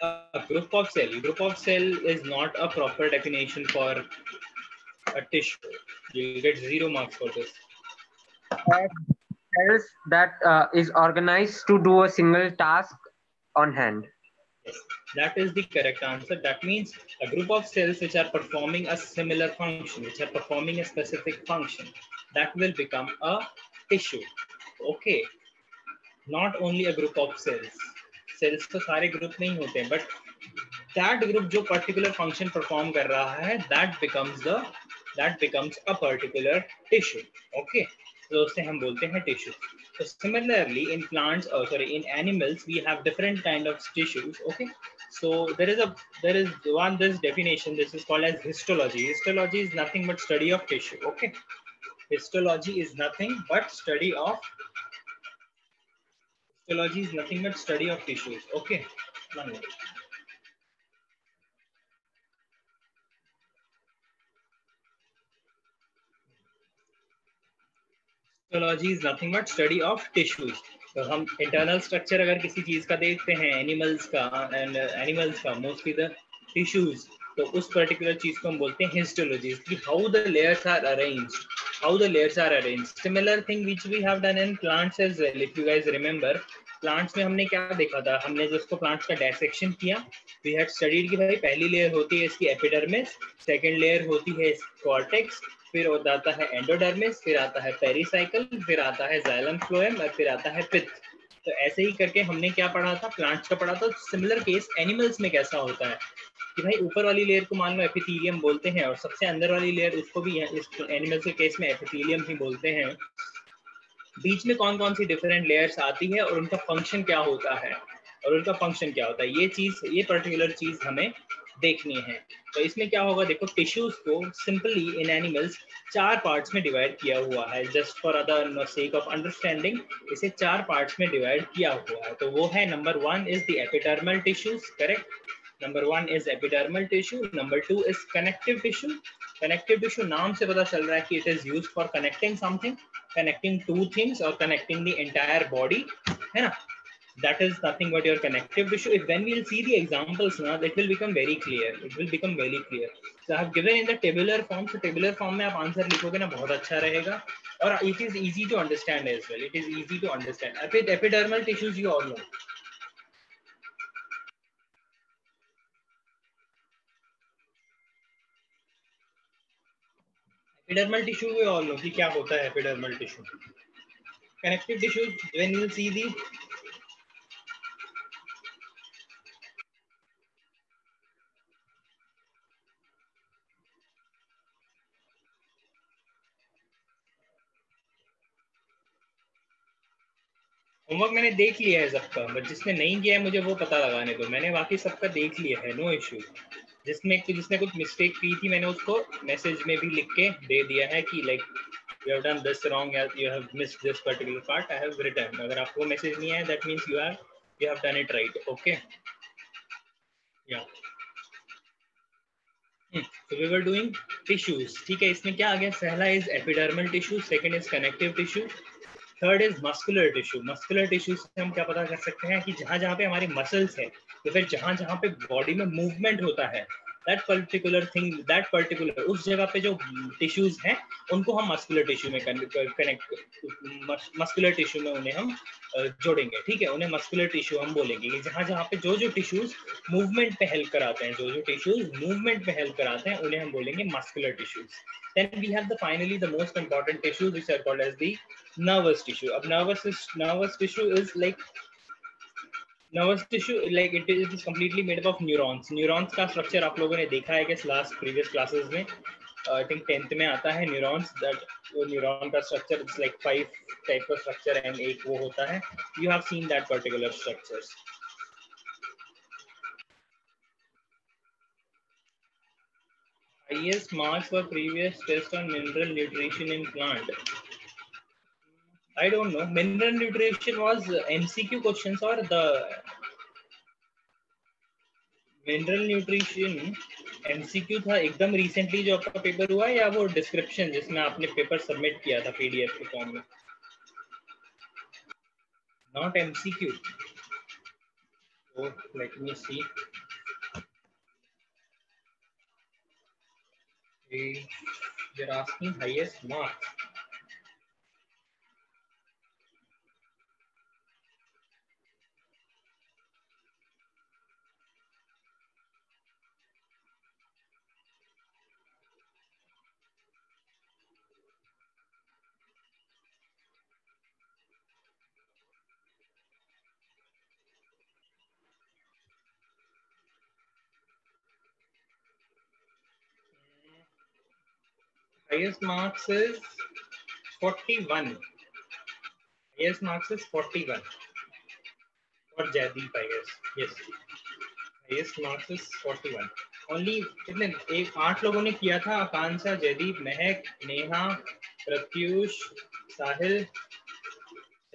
A group of cell. Group of cell is not a proper definition for a tissue. You'll get 0 marks for this. Cells that is organized to do a single task on hand. Yes, that is the correct answer. That means a group of cells which are performing a similar function, which are performing a specific function, that will become a tissue. Okay, not only a group of cells. Cells तो सारे group नहीं होते हैं, but that group जो particular function perform कर रहा है, that becomes a particular tissue. Okay, तो उसे हम बोलते हैं tissue. So similarly, in plants, in animals, we have different kind of tissues. Okay, so there is this definition. This is called as histology. Histology is nothing but study of tissue. Okay, histology is nothing but study of tissues. Okay, one minute. Histology is nothing but study of tissues. तो हम internal structure अगर किसी चीज का देखते हैं, animals का mostly the tissues, तो उस particular चीज को हम बोलते हैं histology. How the layers are arranged. Similar thing which we have done in plants as well. If you guys remember, plants में हमने क्या देखा था? हमने जिसको plants का dissection किया, we had studied कि भाई पहली layer होती है इसकी epidermis, second layer होती है cortex, फिर आता है एंडोडर्मिस, फिर आता है पेरिसाइकल, फिर आता है जाइलम फ्लोएम और फिर आता है पित्त. तो ऐसे ही करके हमने क्या पढ़ा था? प्लांट्स का पढ़ा था. सिमिलर केस एनिमल्स में कैसा होता है कि भाई ऊपर वाली लेयर को मान लो एपिथेलियम बोलते हैं और सबसे अंदर वाली लेयर उसको भी इस एनिमल्स के केस में एपिथेलियम ही बोलते हैं. बीच में कौन कौन सी डिफरेंट लेयर्स आती है और उनका फंक्शन क्या होता है ये पर्टिकुलर चीज हमें देखनी है. तो इसमें क्या होगा? देखो, टिश्यूज को सिंपली इन एनिमल्स 4 पार्ट्स में डिवाइड किया हुआ है. Just for other sake of understanding इसे 4 पार्ट्स में डिवाइड किया हुआ है. तो वो है, number 1 is the epidermal tissues. Correct. Number 1 is epidermal tissue. Number 2 is connective tissue. Connective tissue नाम से पता चल रहा है कि it is used for connecting something, connecting 2 things or connecting the entire body, है ना? That is nothing but your connective tissue. If when we'll see the examples now, it will become very clear. So I have given in the tabular form. So tabular form में आप answer लिखोगे ना, बहुत अच्छा रहेगा. और it is easy to understand as well. Epidermal tissues you all know. Epidermal tissue we all know कि क्या होता है epidermal tissue. Connective tissues, when you will see the homework मैंने देख लिया है सबका, बट जिसने नहीं किया है मुझे वो पता लगाने दो. मैंने बाकी सबका देख लिया है, नो इश्यू. जिसने कुछ मिस्टेक की थी मैंने उसको मैसेज में भी लिख के दे दिया है कि like you have done this wrong या you have missed this particular part, I have written. अगर आपको मैसेज नहीं आया that means you have done it right. Okay, yeah so we were doing tissues. ठीक है, इसमें क्या आ गया? पहला is epidermal tissue, second is connective tissue, third is muscular tissue. Muscular tissue से हम क्या पता कर सकते हैं कि जहां जहां पे हमारी मसल्स है, तो फिर जहां जहां पे बॉडी में मूवमेंट होता है, दैट पर्टिकुलर उस जगह पे जो टिश्यूज हैं उनको हम मस्कुलर टिश्यू में मस्कुलर टिश्यू में उन्हें हम जोड़ेंगे. ठीक है, उन्हें मस्कुलर टिश्यू हम बोलेंगे कि जहां जहां पे जो टिश्यूज मूवमेंट पे हेल्प कराते हैं, उन्हें हम बोलेंगे muscular tissues. Then we have finally the most important tissues which are called as the nervous tissue. अब nervous tissue is like it is completely made up of neurons. Neurons का structure आप लोगों ने देखा है कि previous classes में I think 10th में आता है neurons. That neuron का structure is like 5 type of structure and एक वो होता है. You have seen that particular structures. Highest marks for previous test on mineral nutrition in plant. I don't know. Mineral nutrition was MCQ questions or the mineral nutrition MCQ था एकदम recently जो आपका paper हुआ, या वो description जिसमें आपने paper submit किया था PDF के फॉर्म में? Not MCQ. So let me see. They're asking highest marks. Highest marks is 41. Highest marks is 41 for Jaideep, I guess. Yes. Highest marks is 41. Only कितने एक 8 लोगों ने किया था, आकांक्षा, जयदीप, महक, नेहा, प्रत्युष, साहिल,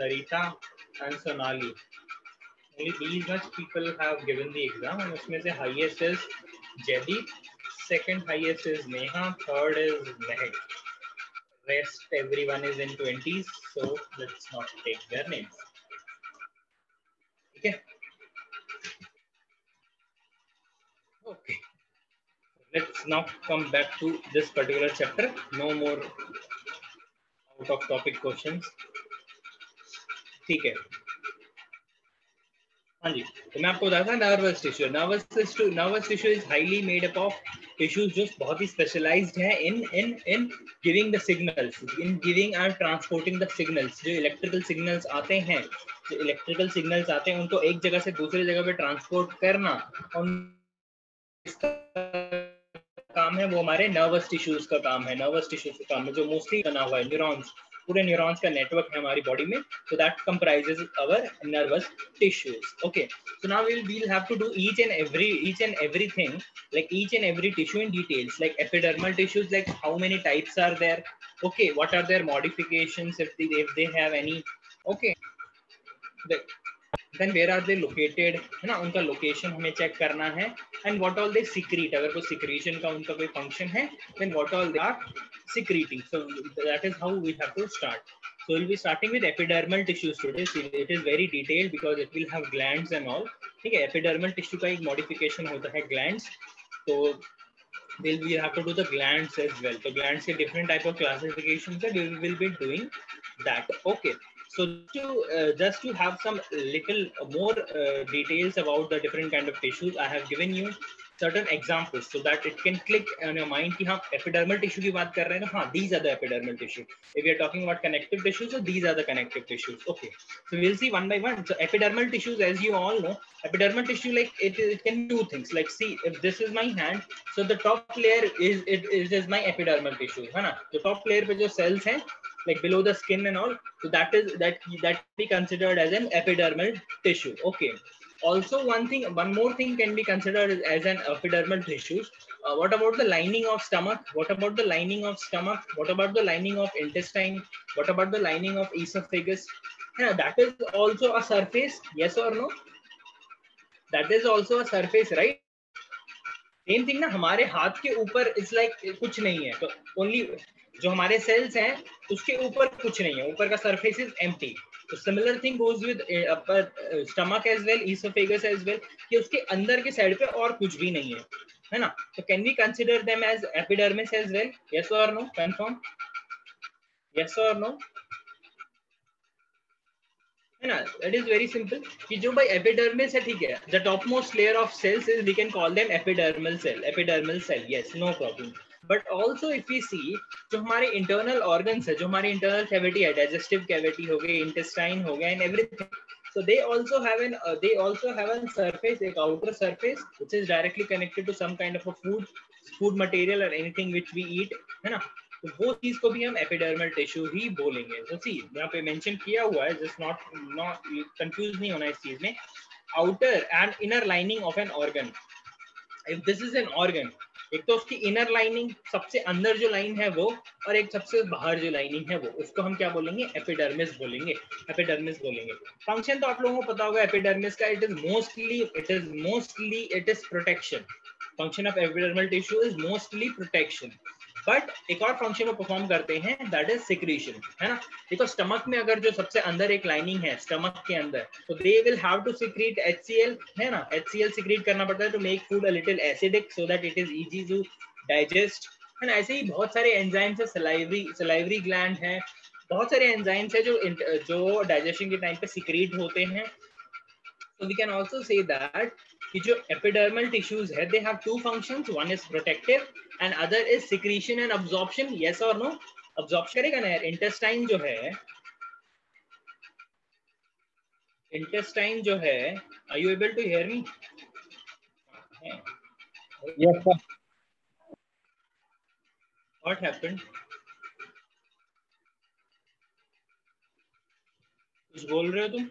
सरिता and Sonali. Only these much people have given the exam and उसमें से highest is Jaideep, second highest is Neha, third is Mehak. Rest everyone is in 20s, so let's not take their names. Okay. Okay. Let's now come back to this particular chapter. No more out of topic questions. ठीक है. हाँ जी, तो मैं आपको बताया था nervous tissue. Nervous tissue is highly made up of tissues जो बहुत ही स्पेशलाइज्ड है in giving the signals, in giving and transporting the signals. जो इलेक्ट्रिकल सिग्नल्स आते हैं, उनको एक जगह से दूसरी जगह पे ट्रांसपोर्ट करना, काम है वो हमारे नर्वस टिश्यूज का काम है. नर्वस टिश्यूज का काम है जो मोस्टली बना हुआ है न्यूरॉन्स, पूरे न्यूरॉन्स का नेटवर्क है हमारी बॉडी में. So that comprises our nervous tissues. Okay, so now we'll have to do each and everything, like each and every tissue in details, like epidermal tissues, like how many types are there, okay, what are their modifications if they have any, okay, then where are they located, है ना, उनका location हमें check करना है. And what all they secret, अगर कोई secretion का उनका कोई फंक्शन है, then what all they are secreting. So that is how we have to start. So we'll be starting with epidermal tissues today. It is very detailed because it will have glands and all. ठीक है, epidermal tissue का एक modification होता है glands. तो we have to do the glands as well. So glands के different type of classifications है, we will be doing that. Okay. So just to have some little more details about the different kind of tissues, I have given you certain examples so that it can click on your mind कि हाँ epidermal tissue की बात कर रहे हैं ना, हाँ these are the epidermal tissue. If we are talking about connective tissues, so these are the connective tissues. Okay, so we'll see one by one. So epidermal tissues, as you all know, epidermal tissue, like it can do things. Like see, if this is my hand, so the top layer is my epidermal tissue, है ना. The top layer पे जो cells हैं, like below the skin and all, so that be considered as an epidermal tissue. Okay. Also one more thing can be considered as an epidermal tissue. What about the lining of stomach? What about the lining of stomach? What about the lining of intestine? What about the lining of esophagus? Yeah, that is also a surface, yes or no? That is also a surface, right? Same thing ना, हमारे हाथ के ऊपर it's like कुछ नहीं है, तो only जो हमारे सेल्स हैं उसके ऊपर कुछ नहीं है, ऊपर का सरफेस इज एम्प्टी. तो similar thing goes with upper stomach as well, oesophagus as well, कि उसके अंदर के साइड पे और कुछ भी नहीं है ना. तो can we consider them as epidermis as well, yes और नो? कंफर्म, यस और नो? है ना. इट इज वेरी सिंपल कि जो भाई एपिडर्मिस है, ठीक है, the top most layer of cells is, we can call them epidermal cell, yes, no problem. But also if we see, जो हमारे इंटरनल ऑर्गन्स है, जो हमारी इंटरनल कैविटी है, डाइजेस्टिव कैविटी हो गई, इंटेस्टाइन हो गया, and everything, so they also have a surface, a outer surface which is directly connected to some kind of a food material or anything which we eat, है ना. तो वो चीज को भी हम एपिडर्मल टिश्यू ही बोलेंगे. तो सी यहाँ पे मेंशन किया हुआ है, जस्ट नॉट कंफ्यूज नहीं होना इस चीज में. Outer and inner lining of an organ. If this is an organ, एक तो उसकी इनर लाइनिंग, सबसे अंदर जो लाइन है वो, और एक सबसे बाहर जो लाइनिंग है वो, उसको हम क्या बोलेंगे? एपिडर्मिस बोलेंगे. फंक्शन तो आप लोगों को पता होगा एपिडर्मिस का. It is protection. Function of epidermal tissue is mostly protection. But एक और फंक्शन वो परफॉर्म करते हैं, दैट इज सिक्रीशन, है ना। देखो स्टमक में अगर जो सबसे अंदर एक लाइनिंग है स्टमक के अंदर, तो they will have to secrete HCl, है ना। HCl सिक्रीट करना पड़ता है to make food a little acidic so that it is easy to digest, है ना। ऐसे ही बहुत सारे एंजाइम्स है, सलाइवरी ग्लैंड है, बहुत सारे एंजाइम्स है जो डाइजेशन के टाइम पे सिक्रीट होते हैं। So we can also say that कि जो epidermal tissues है, they have two functions, one is protective and other is secretion and absorption. Yes or no? Absorption करेगा ना यार। intestine जो है, intestine जो है, are you able to hear me? Yes, sir. What happened? कुछ बोल रहे हो तुम?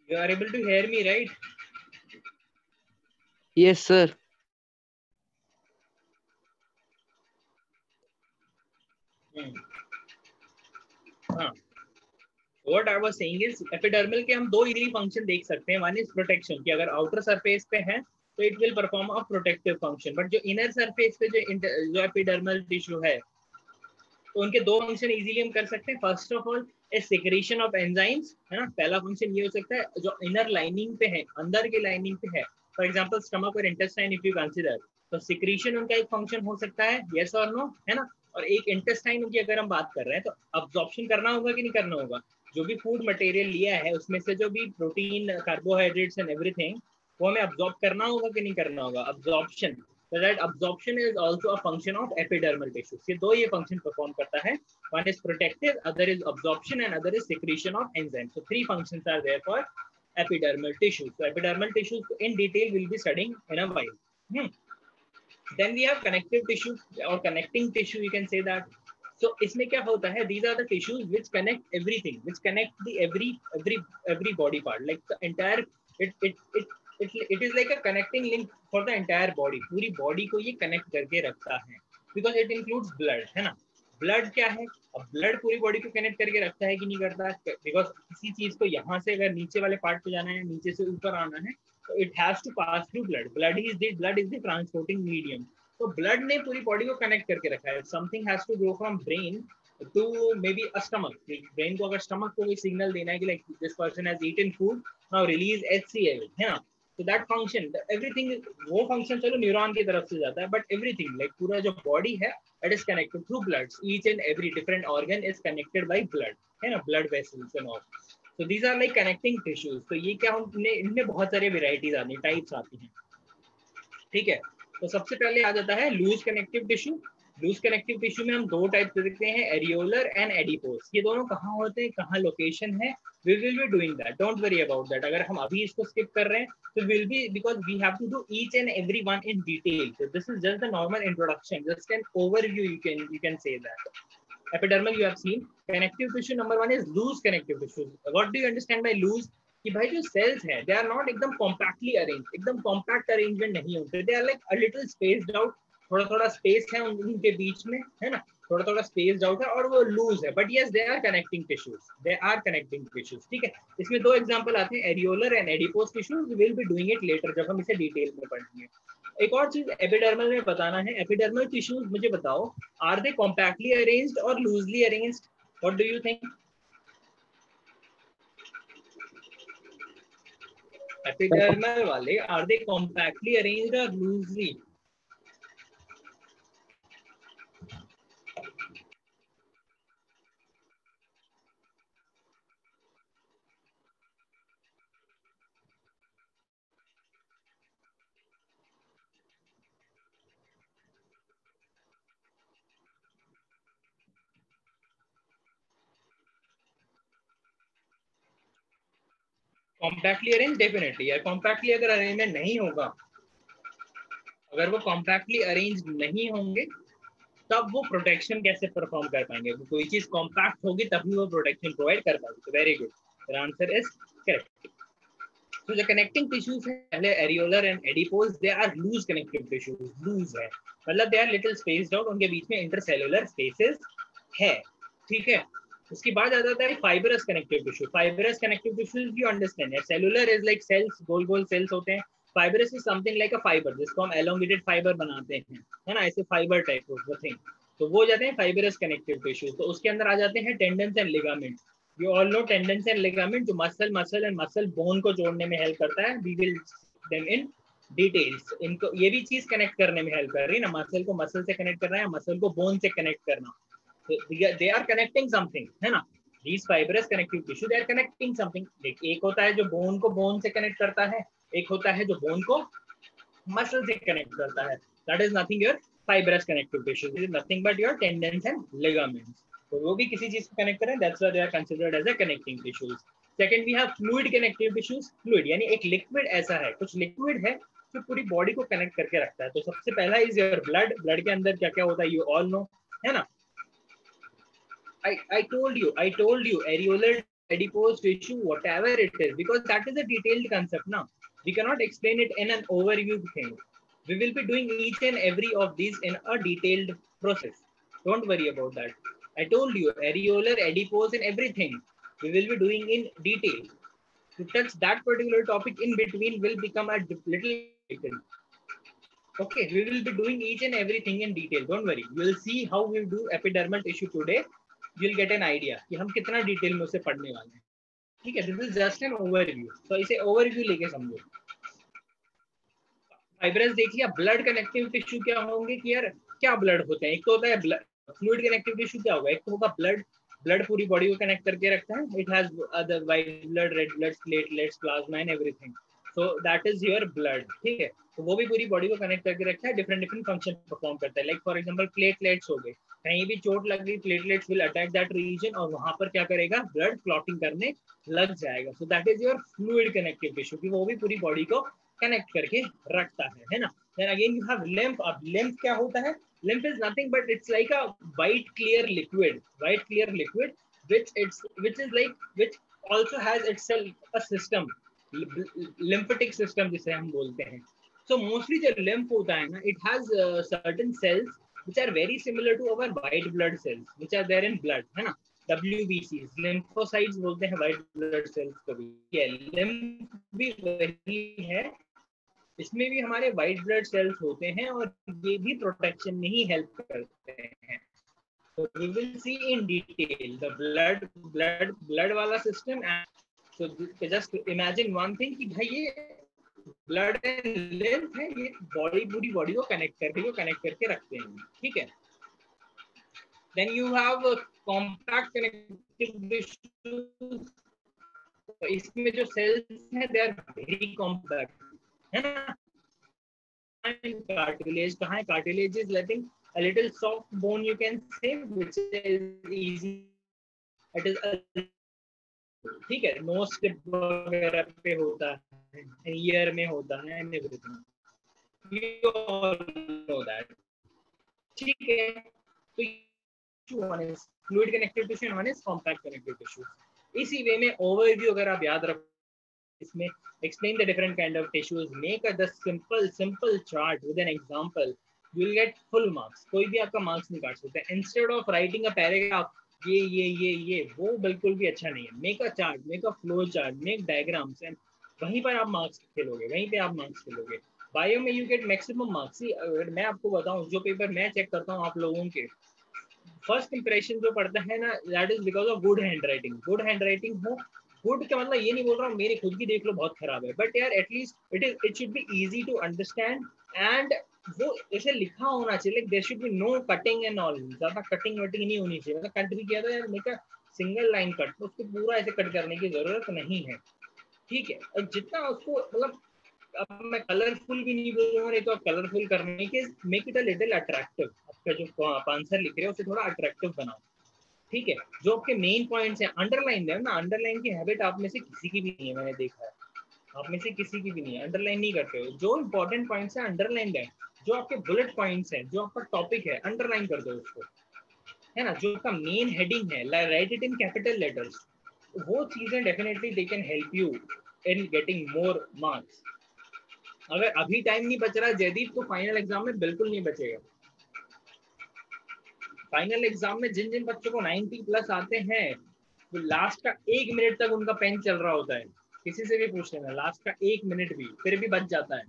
You are able to hear me, right? Yes, sir. हाँ, what I was saying is epidermal के हम दो इजीली फंक्शन देख सकते हैं। वन इज प्रोटेक्शन, कि अगर आउटर सरफेस पे है तो it will perform a protective function, but जो इनर सरफेस पे जो एपिडर्मल टिश्यू है, तो उनके दो फंक्शन इजीली हम कर सकते हैं। First of all A secretion of enzymes, है ना। पहला फंक्शन ये हो सकता है जो इनर लाइनिंग पे है, अंदर के लाइनिंग पे है, फॉर एग्जांपल स्टमक और इंटेस्टाइन इफ यू कंसीडर, तो सिक्रीशन उनका एक फंक्शन हो सकता है, यस और नो, है ना। और एक इंटेस्टाइन की अगर हम बात कर रहे हैं तो अब्जॉर्प्शन करना होगा कि नहीं करना होगा। जो भी फूड मटेरियल लिया है उसमें से जो भी प्रोटीन, कार्बोहाइड्रेट्स एंड एवरीथिंग, वो हमें अब्जॉर्ब करना होगा कि नहीं करना होगा, absorption. So that absorption is also a function of epidermal tissues. ये दो ये function perform करता है. One is protective, other is absorption, and other is secretion of enzymes. So three functions are there for epidermal tissues. So epidermal tissues in detail we'll be studying in a while. Then we have connective tissue or connecting tissue. You can say that. So इसमें क्या होता है? These are the tissues which connect everything, which connect the every body part, like the entire it is like a connecting link for the entire body. पूरी body को ये connect करके रखता है, because it includes blood, है ना। Blood क्या है? अब ब्लड पूरी बॉडी को कनेक्ट करके रखता है कि नहीं करता? बिकॉज किसी चीज को यहाँ से अगर नीचे वाले पार्ट पे जाना है, नीचे से ऊपर आना है, तो it has to pass through blood. Blood is the transporting medium. तो ब्लड ने पूरी बॉडी को कनेक्ट करके रखा है. Something has to go from brain to may be a stomach. Brain को अगर स्टमक को कोई सिग्नल देना है कि like this person has eaten food, now release HCl, है ना. तो दैट फंक्शन, एवरीथिंग, वो फंक्शन चलो न्यूरॉन की तरफ से जाता है, बट एवरीथिंग लाइक पूरा जो बॉडी है it is connected through blood. Each and every different organ is connected by blood, है ना, blood vessels and all. So these are like connecting tissues. तो ये क्या, इनमें बहुत सारे वेराइटीज आती हैं, टाइप्स आती हैं, ठीक है. तो सबसे पहले आ जाता है loose connective tissue. Loose connective tissue में हम दो टाइप देखते हैं, एरियोलर एंड एडिपोस. ये दोनों कहाँ होते हैं, कहाँ लोकेशन है, we will be doing that, don't worry about that. अगर हम अभी इसको skip कर रहे हैं तो will be because we have to do each and every one in detail. So this is just the normal introduction, just an overview, you can say that. Epidermal you have seen. Connective tissue number one is loose connective tissue. What do you understand by loose? कि भाई जो sales हैं they are not एकदम compactly arranged, एकदम compact arrangement नहीं होते, they are like a little spaced out. थोड़ा थोड़ा स्पेस है उनके बीच में, है ना, थोड़ा थोड़ा स्पेस आउट है, और वो लूज है, but yes they are connecting tissues, ठीक है. इसमें दो एग्जांपल आते हैं, areolar and adipose tissues. Will be doing it later जब हम इसे डिटेल में पढ़ेंगे. एक और चीज एपिडर्मल में बताना है, एपिडर्मल टिश्यूज मुझे बताओ, आर दे कॉम्पैक्टली अरेंज्ड और loosely arranged? What do you think? Epidermal वाले आर दे कॉम्पैक्टली अरेंज्ड और लूजली? कॉम्पैक्टली अरेंज, डेफिनेटली यार. कॉम्पैक्टली अगर अरेंजमेंट नहीं होगा, अगर वो कॉम्पैक्टली अरेंज नहीं होंगे, तब वो प्रोटेक्शन कैसे परफॉर्म कर पाएंगे? कोई चीज कॉम्पैक्ट होगी तभी वो प्रोटेक्शन प्रोवाइड कर पाएगी. तो very good, answer is correct. तो जो कनेक्टिंग टिश्यूज है पहले areolar and adipose, they are loose connective tissues, loose है मतलब they are little spaced out, उनके बीच में इंटरसेलुलर स्पेसेस है, ठीक है। उसके बाद आ जाता है fibrous connective tissue. Fibrous connective tissues you understand है, सेलुलर इज लाइक सेल्स, गोल गोल सेल्स होते हैं, fibrous is something like a fibre जिसको हम एलोंगेटेड फाइबर बनाते हैं, है ना, ऐसे फाइबर टाइप ऑफ थिंग, तो वो हो जाते हैं फाइबरस कनेक्टिव टिश्यूज। तो उसके अंदर आ जाते हैं tendons and ligament. You all know tendons and ligament जो मसल एंड मसल बोन को जोड़ने में हेल्प करता है, we will them in details। इनको ये भी चीज कनेक्ट करने में हेल्प कर रही है ना, मसल को मसल से कनेक्ट करना है, मसल को बोन से कनेक्ट करना, they are connecting something, है ना। These fibrous connective tissue they are connecting something। एक होता है जो बोन को बोन से कनेक्ट करता है, एक होता है जो बोन को मसल से कनेक्ट करता है, that is nothing your fibrous connective tissue, it is nothing but your tendons and ligaments। तो वो भी किसी चीज को कनेक्ट करें, that's why they are considered as a connecting tissues. Second we have fluid connective tissues. Fluid यानी एक liquid ऐसा है, कुछ लिक्विड है जो पूरी बॉडी को कनेक्ट करके रखता है। तो सबसे पहला इज योर ब्लड। ब्लड के अंदर क्या क्या होता है यू ऑल नो, है ना। I told you areolar adipose tissue whatever it is, because that is a detailed concept now, we cannot explain it in an overview thing, we will be doing each and every of these in a detailed process, don't worry about that। I told you areolar adipose and everything we will be doing in detail, to touch that particular topic in between will become a little difficult, okay, we will be doing each and everything in detail, don't worry, you will see how we do epidermal tissue today, you'll get an idea कि हम कितना detail में उसे पढ़ने वाले हैं, ठीक है। This is just an overview, तो इसे ओवरव्यू लेके समझो। फाइब्रस देख लिया। ब्लड कनेक्टिव टिश्यू क्या होंगे कि यार क्या ब्लड होते हैं, एक तो होता है फ्लूइड कनेक्टिव टिश्यू क्या होगा, एक तो होगा ब्लड, ब्लड पूरी बॉडी को कनेक्ट करके रखता है, it has other white blood, red blood, platelets, plasma and everything, so that is your blood, ठीक है। तो वो भी पूरी बॉडी को कनेक्ट करके रखता है, डिफरेंट डिफरेंट फंक्शन परफॉर्म करता है। लाइक फॉर एग्जांपल प्लेटलेट्स हो गए, कहीं भी चोट लग गई, platelets will attack that region और वहां पर क्या करेगा, ब्लड क्लॉटिंग करने लग जाएगा। So that is your fluid connective tissue कि वो भी पूरी बॉडी को कनेक्ट करके रखता है ना। Then again you have lymph। अब lymph क्या होता है, lymph is nothing but it's like a white clear liquid, which is like which also has itself a system, lymphatic system जिसे हम बोलते हैं। So mostly जो lymph होता है ना, it has certain cells which are very similar to our white blood cells which are there in blood, है ना, WBCs, lymphocytes बोलते हैं white blood cells को भी। lymph भी वही है, इसमें भी हमारे व्हाइट ब्लड सेल्स होते हैं और ये भी प्रोटेक्शन में ही हेल्प करते हैं। तो we will see in detail the blood वाला system. So just imagine one thing कि भाई ये ब्लड एंड लिम्फ है, ये पूरी बॉडी को कनेक्ट करके रखते हैं, ठीक है। Then you have compact connective tissues. तो इसमें जो सेल्स हैं दे आर वेरी कॉम्पैक्ट, है ना। cartilage कहाँ है, cartilage is letting a little soft bone you can say which is easy, it is ठीक है, nose tip वगैरह पे होता है, ear में होता है and everything, you all know that, ठीक है। तो one is fluid connective tissue and one is compact connective tissue। इसी वे में ओवरव्यू अगर आप याद रखो, इसमें explain the different kind of tissues, make the simple chart with an example, you will get full marks, कोई भी आपका marks नहीं काट सकता। instead of writing a paragraph ये वो बिल्कुल भी अच्छा नहीं है। make a chart, make a flow chart, make diagrams and वहीं पर आप marks खेलोगे। बायो में you get maximum marks। अगर मैं आपको बताऊं, जो पेपर मैं चेक करता हूँ आप लोगों के, फर्स्ट इंप्रेशन जो पड़ता है ना, that is because of good handwriting हो। गुड का मतलब ये नहीं बोल रहा हूँ मेरी खुद की देख लो बहुत खराब है, बट यार at least it should be easy to understand and वो ऐसे लिखा होना चाहिए। Like there should be no cutting and all, ज्यादा कटिंग वटिंग नहीं होनी चाहिए। मतलब कट भी किया तो यार मेरा सिंगल लाइन कट, तो उसको पूरा ऐसे कट करने की जरूरत नहीं है, ठीक है। और जितना उसको मतलब, अब मैं कलरफुल भी नहीं बोलूंगा, नहीं तो कलरफुल करने के make it a little attractive. आपका जो आंसर लिख रहे हो उसे थोड़ा अट्रैक्टिव बनाओ, ठीक है। जो आपके मेन पॉइंट्स हैं अंडरलाइन है ना, अंडरलाइन की हैबिट आप में से किसी की भी नहीं है, मैंने देखा है आप में से किसी की भी नहीं है, अंडरलाइन नहीं करते हो। जो इंपॉर्टेंट पॉइंट्स हैं अंडरलाइन है, जो आपके बुलेट पॉइंट्स हैं, जो आपका टॉपिक है अंडरलाइन कर दो उसको, है ना। जो आपका मेन हेडिंग है right it in capital letters. वो चीजें definitely they can help you in getting more marks. अगर अभी टाइम नहीं बच रहा जयदीप तो फाइनल एग्जाम में बिल्कुल नहीं बचेगा. फाइनल एग्जाम में जिन जिन बच्चों को 90 प्लस आते हैं तो लास्ट का 1 मिनट तक उनका पेन चल रहा होता है. किसी से भी पूछ लेना, लास्ट का 1 मिनट भी फिर भी बच जाता है.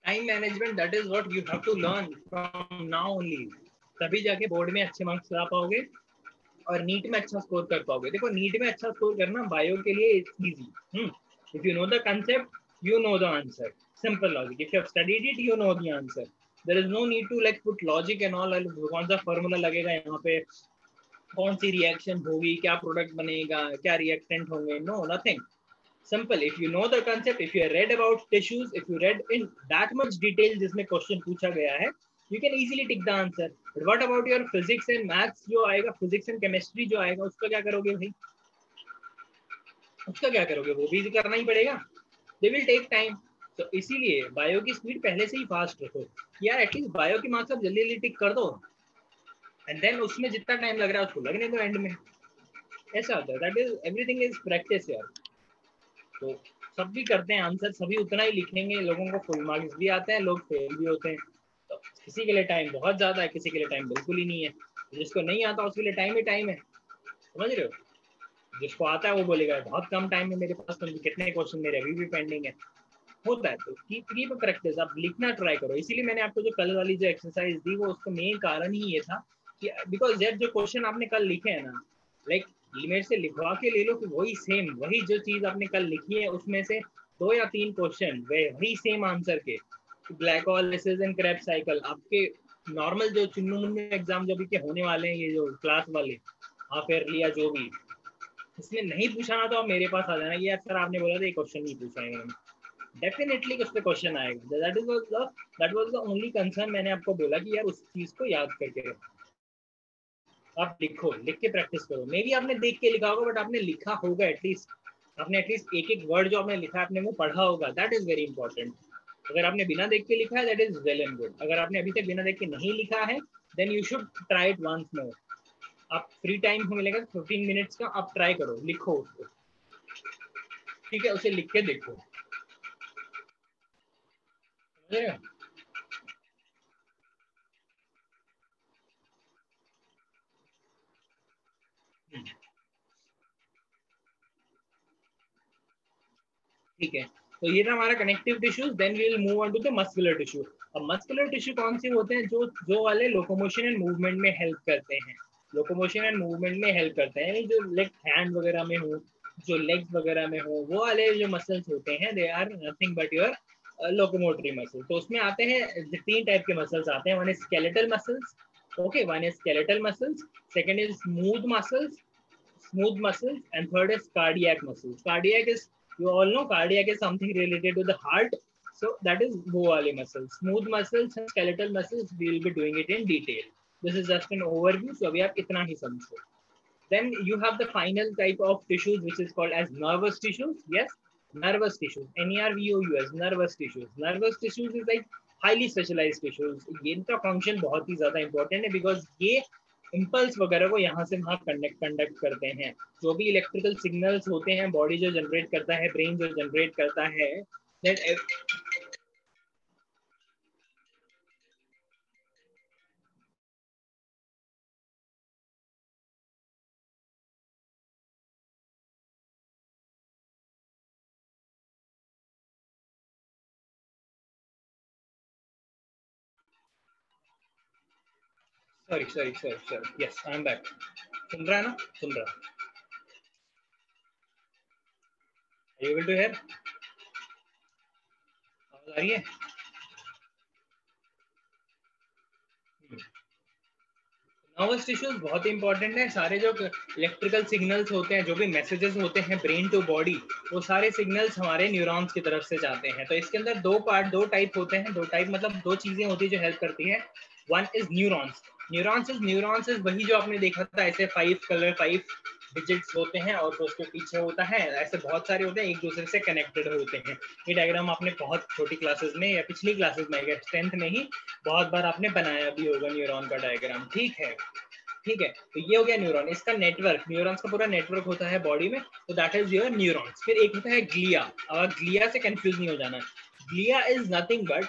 Time management, that is what you have to learn from now only. तभी जाके बोर्ड में अच्छे मार्क्स ला पाओगे और नीट में अच्छा स्कोर कर पाओगे. देखो नीट में अच्छा स्कोर करना बायो के लिए it's easy. If you know the concept you know the answer. Simple logic. If you have studied it, you know the answer. There is no need to like put logic and all. कौन सा formula लगेगा यहाँ पे, कौन सी reaction होगी, क्या product बनेगा, क्या रिएक्टेंट होंगे. No, nothing. Simple. If you know the concept, if you read about tissues, if you read in that much detail जिसमें क्वेश्चन पूछा गया है, you can easily tick the answer. But what about your physics and maths जो आएगा, physics and chemistry जो आएगा, उसका क्या करोगे भाई? उसका क्या करोगे? वो भी करना ही पड़ेगा. They will take time. तो इसीलिए बायो की स्पीड पहले से ही फास्ट रखो यार. एटलीस्ट बायो की मार्क्स आप जल्दी जल्दी टिक कर दो एंड देन उसमें जितना टाइम लग रहा है उसको लगने दो एंड में. ऐसा होता है. That is everything is practice यार. तो सब भी करते हैं आंसर, सभी उतना ही लिखेंगे. लोगों को फुल मार्क्स भी आते हैं, लोग फेल भी होते हैं. तो किसी के लिए टाइम बहुत ज्यादा है, किसी के लिए टाइम बिल्कुल ही नहीं है. जिसको नहीं आता उसके लिए टाइम ही टाइम है. समझ रहे हो? जिसको आता है वो बोलेगा बहुत कम टाइम है मेरे पास, तो कितने क्वेश्चन मेरे अभी भी पेंडिंग है. होता है. तो कीप प्रैक्टिस. आप लिखना ट्राई करो. इसीलिए मैंने आपको जो कल वाली जो एक्सरसाइज दी वो उसका मेन कारण ही ये था कि बिकॉज यार जो क्वेश्चन आपने कल लिखे हैं ना, लाइक मेरे से लिखवा के ले लो कि वही सेम, वही जो चीज आपने कल लिखी है उसमें से 2 या 3 क्वेश्चन वही सेम आंसर के. ग्लाइकोलाइसिस एंड क्रेब्स साइकिल आपके नॉर्मल जो चुन्नू मुन्नू एग्जाम जो भी के होने वाले हैं, ये जो क्लास वाले हाफ ईयरली या जो भी, इसमें नहीं पूछा ना तो आप मेरे पास आ जाना कि यार सर आपने बोला था ये क्वेश्चन नहीं पूछा है. डेफिनेटली उस पे क्वेश्चन आएगा. That was the only concern. मैंने आपको बोला कि यार उस चीज को याद करके आप लिखो, लिख के प्रैक्टिस करो. मे बी आपने देख के लिखा होगा बट आपने लिखा होगा एटलीस्ट. आपने एटलीस्ट एक एक वर्ड जो आपने लिखा है आपने वो पढ़ा होगा. That is very important. अगर आपने बिना देख के लिखा है that is well and good. अगर आपने अभी तक बिना देख के नहीं लिखा है then you should try it once more. आप फ्री टाइम मिलेगा 15 मिनट्स का, आप ट्राई करो, लिखो उसको. ठीक है, उसे लिख के देखो. ठीक है, तो ये था हमारा connective tissues. Then we will move on to the muscular tissue. अब मस्कुलर टिश्यू कौन से होते हैं? जो वाले लोकोमोशन एंड मूवमेंट में हेल्प करते हैं. लोकोमोशन एंड मूवमेंट में हेल्प करते हैं, जो लेग हैंड वगैरह में हो, जो लेग्स वगैरह में हो, वो वाले जो मसल्स होते हैं they are nothing but your locomotory muscle. तो उसमें आते हैं 3 टाइप के मसल्स आते हैं. One is skeletal muscles. Okay, one is skeletal muscles, second is smooth muscles, and third is cardiac muscles. Cardiac is, you all know cardiac is something related to the heart, so that is wo wale muscles. Smooth muscles and skeletal muscles, we will be doing it in detail. This is just an overview, so abhi aap itna hi samjho. Then you have the final type of tissues which is called as nervous tissues. Yes, nervous tissues, nervous, nervous tissues. Nervous tissues is like highly specialized tissues. इनका function बहुत ही ज़्यादा important है because ये impulse वगैरह को यहाँ से वहाँ कंडक्ट करते हैं. जो भी इलेक्ट्रिकल सिग्नल्स होते हैं बॉडी जो जनरेट करता है, ब्रेन जो जनरेट करता है, sorry yes I am back. सुन रहा है ना? सुन रहा. Are you able to hear? आवाज आ रही है? नर्वस टिश्यूज बहुत ही इंपॉर्टेंट है. सारे जो इलेक्ट्रिकल सिग्नल्स होते हैं, जो भी मैसेजेस होते हैं ब्रेन टू बॉडी, वो सारे सिग्नल्स हमारे न्यूरॉन्स की तरफ से जाते हैं. तो इसके अंदर दो टाइप होते हैं. 2 टाइप मतलब 2 चीजें होती है जो हेल्प करती है. One is neurons. Neurons is वही जो आपने देखा था ऐसे 5 डिजिट्स होते हैं और उसके पीछे होता है ऐसे बहुत सारे होते हैं, एक दूसरे से कनेक्टेड होते हैं. ये डायग्राम आपने बहुत छोटी क्लासेस में या पिछली क्लासेस में 10th में ही बहुत बार आपने बनाया भी होगा न्यूरॉन का डायग्राम. ठीक है, ठीक है, तो ये हो गया न्यूरॉन। इसका नेटवर्क, न्यूरॉन्स का पूरा नेटवर्क होता है बॉडी में, तो दैट इज योर न्यूरॉन्स। फिर एक होता है ग्लिया। अब ग्लिया से कंफ्यूज नहीं हो जाना। Glia is nothing but,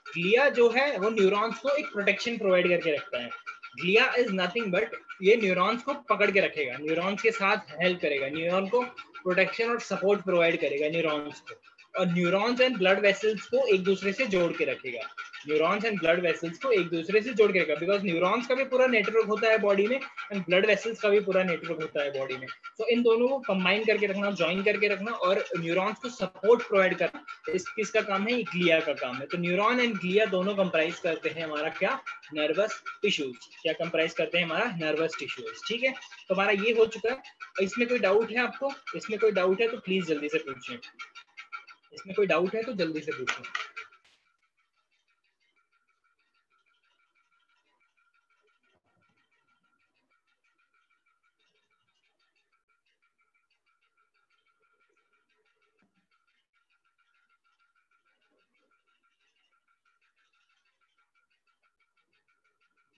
glia जो है वो न्यूरॉन्स को एक प्रोटेक्शन प्रोवाइड करके रखता है। ग्लिया इज नथिंग बट, ये न्यूरॉन्स को पकड़ के रखेगा, न्यूरॉन्स के साथ हेल्प करेगा, न्यूरॉन को प्रोटेक्शन और सपोर्ट प्रोवाइड करेगा न्यूरॉन्स को, और न्यूरॉन्स एंड ब्लड वेसल्स को एक दूसरे से जोड़ के रखेगा। न्यूरॉन्स एंड ब्लड वेसल्स को एक दूसरे से जोड़ के रखेगा, बिकॉज न्यूरॉन्स का भी पूरा नेटवर्क होता है बॉडी में एंड ब्लड वेसल्स का भी पूरा नेटवर्क होता है बॉडी में। तो इन दोनों को कंबाइन करके रखना, ज्वाइन करके रखना और न्यूरॉन्स को सपोर्ट प्रोवाइड करना, किसका काम है? ग्लिया का काम है। तो न्यूरॉन एंड ग्लिया दोनों कंप्राइज करते हैं हमारा क्या? Nervous tissues. क्या कंप्राइज करते हैं? हमारा नर्वस टिश्यूज। ठीक है, तो हमारा ये हो चुका है। इसमें कोई डाउट है आपको? इसमें कोई डाउट है तो प्लीज जल्दी से पूछिए। इसमें कोई डाउट है तो जल्दी से पूछिए।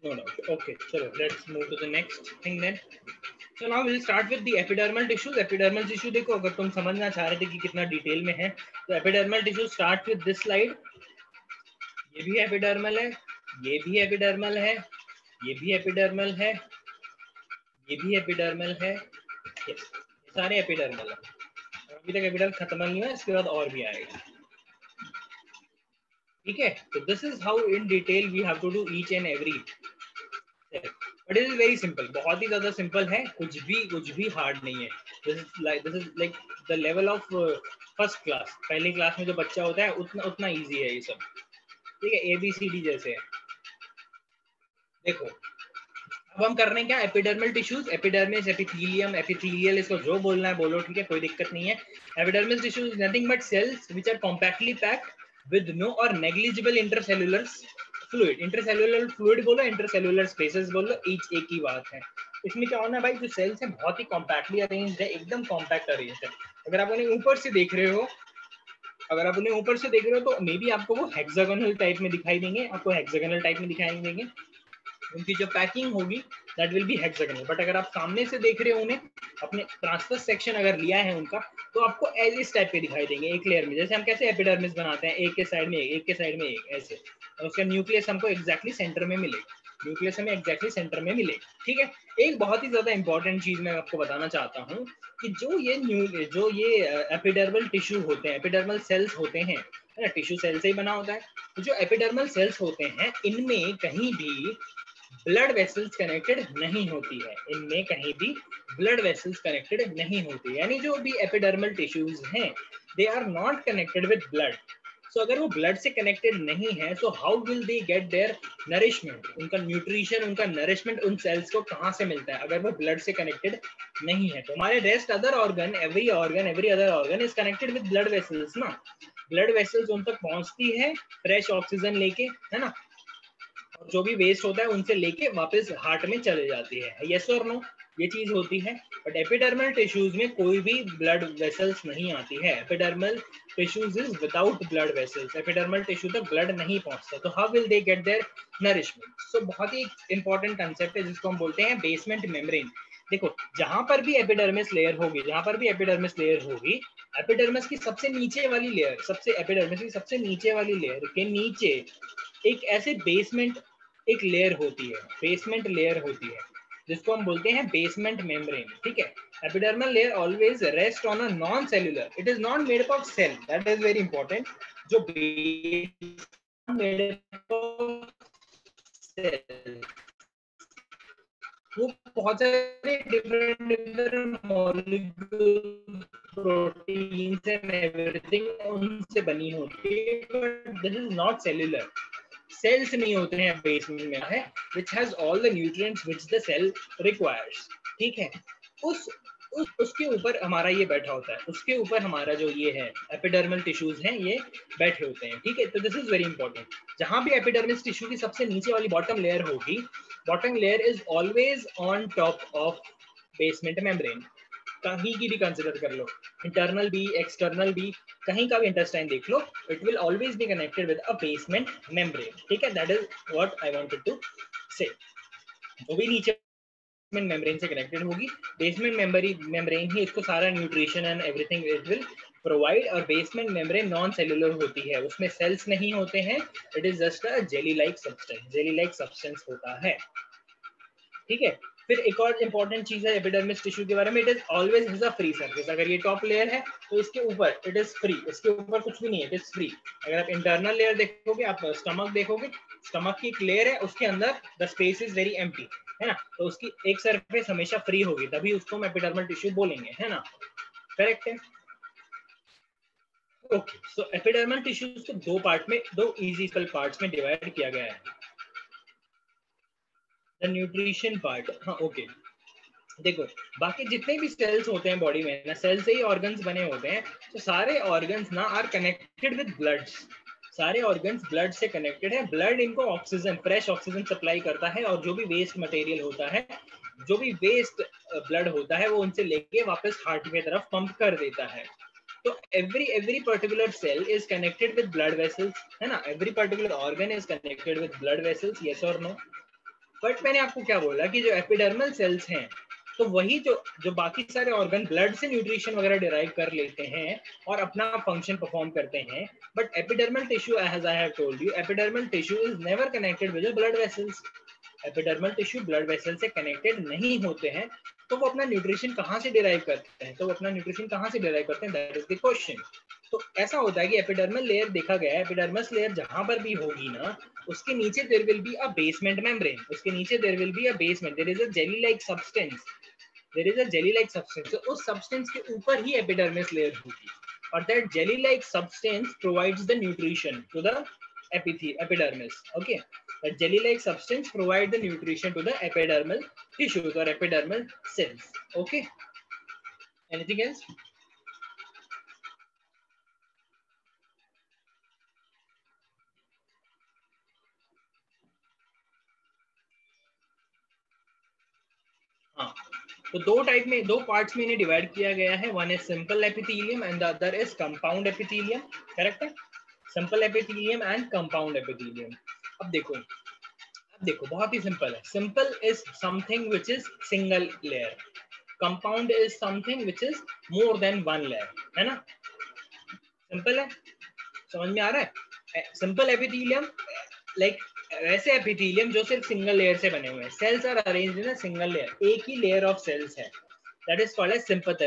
No doubt. Okay, so let's move to the next thing then. So now we'll start with the epidermal tissues. Epidermal tissue देखो, अगर तुम समझना चाह रहे थे कि कितना डिटेल में है, तो epidermal tissue start with this slide. ये भी एपिडर्मल है, ये भी एपिडर्मल है, ये भी एपिडर्मल है, ये भी एपिडर्मल है, yes, सारे एपिडर्मल है। अभी तक एपिडर्मल खत्म नहीं हुआ, इसके बाद और भी आएगा। ठीक है, तो this is how in detail we have to do each and every, but it is very simple, बहुत ही ज्यादा सिंपल है, कुछ भी हार्ड नहीं है। This is like the level of first class, पहली क्लास में जो बच्चा होता है उतना इजी है ये सब। ठीक है, ABCD जैसे है। देखो अब हम कर रहे हैं क्या? Epidermal tissues, epidermis, epithelium, epithelial, इसको जो बोलना है बोलो, ठीक है, कोई दिक्कत नहीं है। Epidermal tissues nothing but cells which are compactly packed with no or negligible intercellular fluid. Intercellular fluid बोलो, इंटरसेल्युलर स्पेसेस बोलो, ईच एक ही बात है। इसमें क्या होना है भाई, जो सेल्स है बहुत ही कॉम्पैक्टली अरेंज्ड है, एकदम कॉम्पैक्ट अरेंज्ड है। अगर आप उन्हें ऊपर से देख रहे हो, तो मे बी आपको वो हेक्सागोनल टाइप में दिखाई देंगे, उनकी जो पैकिंग होगी that will be hexagonal. But अगर आप सामने से देख रहे हो उन्हें, अपने ट्रांसफर सेक्शन अगर लिया है उनका, तो आपको इस टाइप के दिखाई देंगे, एक लेयर में। जैसे हम कैसे एपिडर्मिस बनाते हैं, एक के साइड में एक के साइड में एक, ऐसे। और उसका न्यूक्लियस हमको एग्जैक्टली सेंटर में मिलेगा, ठीक है। एक बहुत ही ज्यादा इंपॉर्टेंट चीज मैं आपको बताना चाहता हूँ कि जो ये एपिडर्मल टिश्यू होते हैं, एपिडर्मल सेल्स होते हैं, है ना, टिश्यू सेल से ही बना होता है। तो जो एपिडर्मल सेल्स होते हैं, इनमें कहीं भी ब्लड वेसल्स कनेक्टेड नहीं होती है, यानी जो भी एपिडर्मल टिश्यूज हैं, they are not connected with blood. So अगर वो ब्लड से कनेक्टेड नहीं है, so how will they get their nourishment? उनका न्यूट्रिशन, उनका नरिशमेंट उन सेल्स को कहाँ से मिलता है अगर वो ब्लड से कनेक्टेड नहीं है? तो हमारे rest other organ, every other organ is connected with blood vessels ना। ब्लड वेसल्स उन तक पहुंचती है फ्रेश ऑक्सीजन लेके, है ना, और जो भी वेस्ट होता है उनसे लेके वापस हार्ट में चले जाती है। यस और नो, ये चीज होती है। बट एपिडर्मल टिश्यूज में कोई भी ब्लड वेसल्स नहीं आती है। Epidermal tissues is without blood vessels, epidermal tissue तक ब्लड नहीं पहुंचता। तो how will they get their nourishment? So बहुत ही इंपॉर्टेंट कंसेप्ट है जिसको हम बोलते हैं बेसमेंट मेम्ब्रेन। देखो, जहां पर भी एपिडर्मिस लेयर होगी, एपिडर्मिस की सबसे नीचे वाली लेयर, एपिडर्मिस की सबसे नीचे वाली लेयर के नीचे एक ऐसे एक लेयर होती है, जिसको हम बोलते हैं बेसमेंट मेम्ब्रेन। ठीक है, epidermal layer always rest on a non cellular, it is not made up of cell, that is very important. जो मेड अप ऑफ सेल, वो बहुत सारे different molecule, proteins and everything उनसे बनी होती है, but this is not cellular. Cells नहीं होते हैं बेसमेंट में, है which has all the nutrients which the cell requires। ठीक है, उसके ऊपर हमारा ये बैठा होता है, उसके ऊपर हमारा जो ये है एपिडर्मल टिश्यूज हैं, ये बैठे होते हैं। ठीक है, तो दिस इज वेरी इंपॉर्टेंट। जहां भी एपिडर्मिस टिश्यू की सबसे नीचे वाली बॉटम लेयर होगी, bottom layer is always on top of basement membrane. कहीं की भी कंसिडर कर लो, इंटरनल भी, एक्सटर्नल भी, कहीं का भी इंटेस्टाइन देख लो, it will always be connected with a basement membrane. ठीक है, that is what I wanted to say. जो भी नीचे बेसमेंट मेम्ब्रेन से कनेक्टेड होगी। बेसमेंट मेम्ब्रेन ही इसको सारा nutrition and everything it will provide. और बेसमेंट मेम्ब्रेन नॉन सेल्यूलर होती है, उसमें सेल्स नहीं होते हैं, it is just a jelly like substance होता है। ठीक है, फिर एक और इंपॉर्टेंट चीज है एपिडर्मिस टिश्यू के बारे में, it is always has a free surface. अगर ये टॉप लेयर है तो इसके ऊपर इट इज फ्री, इसके ऊपर कुछ भी नहीं है, इट इज फ्री। अगर आप इंटरनल लेयर देखोगे, आप स्टमक देखोगे, स्टमक की एक लेयर है, उसके अंदर the space is very empty, है ना, तो उसकी एक सरफेस हमेशा फ्री होगी, तभी उसको हम एपिडर्मल टिश्यू बोलेंगे, है ना, करेक्ट है। ओके, सो एपिडर्मल टिश्यूज को दो पार्ट में, दो इजी पार्ट्स में डिवाइड किया गया है। द न्यूट्रिशन पार्ट, हाँ ओके, देखो बाकी जितने भी सेल्स होते हैं बॉडी में ना, सेल से ही ऑर्गन्स बने होते हैं, तो सारे ऑर्गन्स ना आर कनेक्टेड विद ब्लड। सारे ऑर्गन्स ब्लड से कनेक्टेड है। ब्लड इनको ऑक्सीजन, फ्रेश ऑक्सीजन सप्लाई करता है, और जो भी वेस्ट मटेरियल होता है, जो भी वेस्ट ब्लड होता है, वो उनसे लेके वापस हार्ट की तरफ पंप कर देता है। तो every particular cell is connected with blood vessels, है ना, every particular organ is connected with blood vessels, yes और नो। बट मैंने आपको क्या बोला कि जो एपिडर्मल सेल्स हैं, तो वही जो बाकी सारे ऑर्गन ब्लड से न्यूट्रिशन वगैरह डिराइव कर लेते हैं और अपना फंक्शन परफॉर्म करते हैं, but epidermal tissue, as I have told you, epidermal tissue is never connected with blood vessels. Epidermal tissue blood vessel से कनेक्टेड नहीं होते हैं, तो वो अपना न्यूट्रिशन कहाँ से डिराइव करते हैं, दैट इज द क्वेश्चन। तो ऐसा होता है कि एपिडर्मल लेयर देखा गया है, एपिडर्मस लेयर जहां पर भी होगी ना, उसके नीचे there will be a basement membrane, उसके नीचे there will be a basement, there is a jelly like substance, तो उस सब्सटेंस के ऊपर ही एपिडर्मिस लेयर होगी, और that jelly like substance provides the nutrition to the epidermis. Okay, that jelly like substance provide the nutrition to the epidermal tissues or epidermal cells. Okay, anything else? हाँ, तो दो type में, दो parts में इन्हें divide किया गया है। One is simple epithelium and the other is compound epithelium, correct है, simple epithelium and compound epithelium. अब देखो बहुत ही सिंपल है। Simple is something which is single layer, compound is something which is more than one layer, है ना। Simple है, समझ में आ रहा है। सिंपल एपिथेलियम लाइक वैसे एपिथेलियम जो सिर्फ सिंगल लेयर से बने हुए हैं, cells are arranged in a single layer, एक ही लेयर ऑफ सेल्स है, that is called as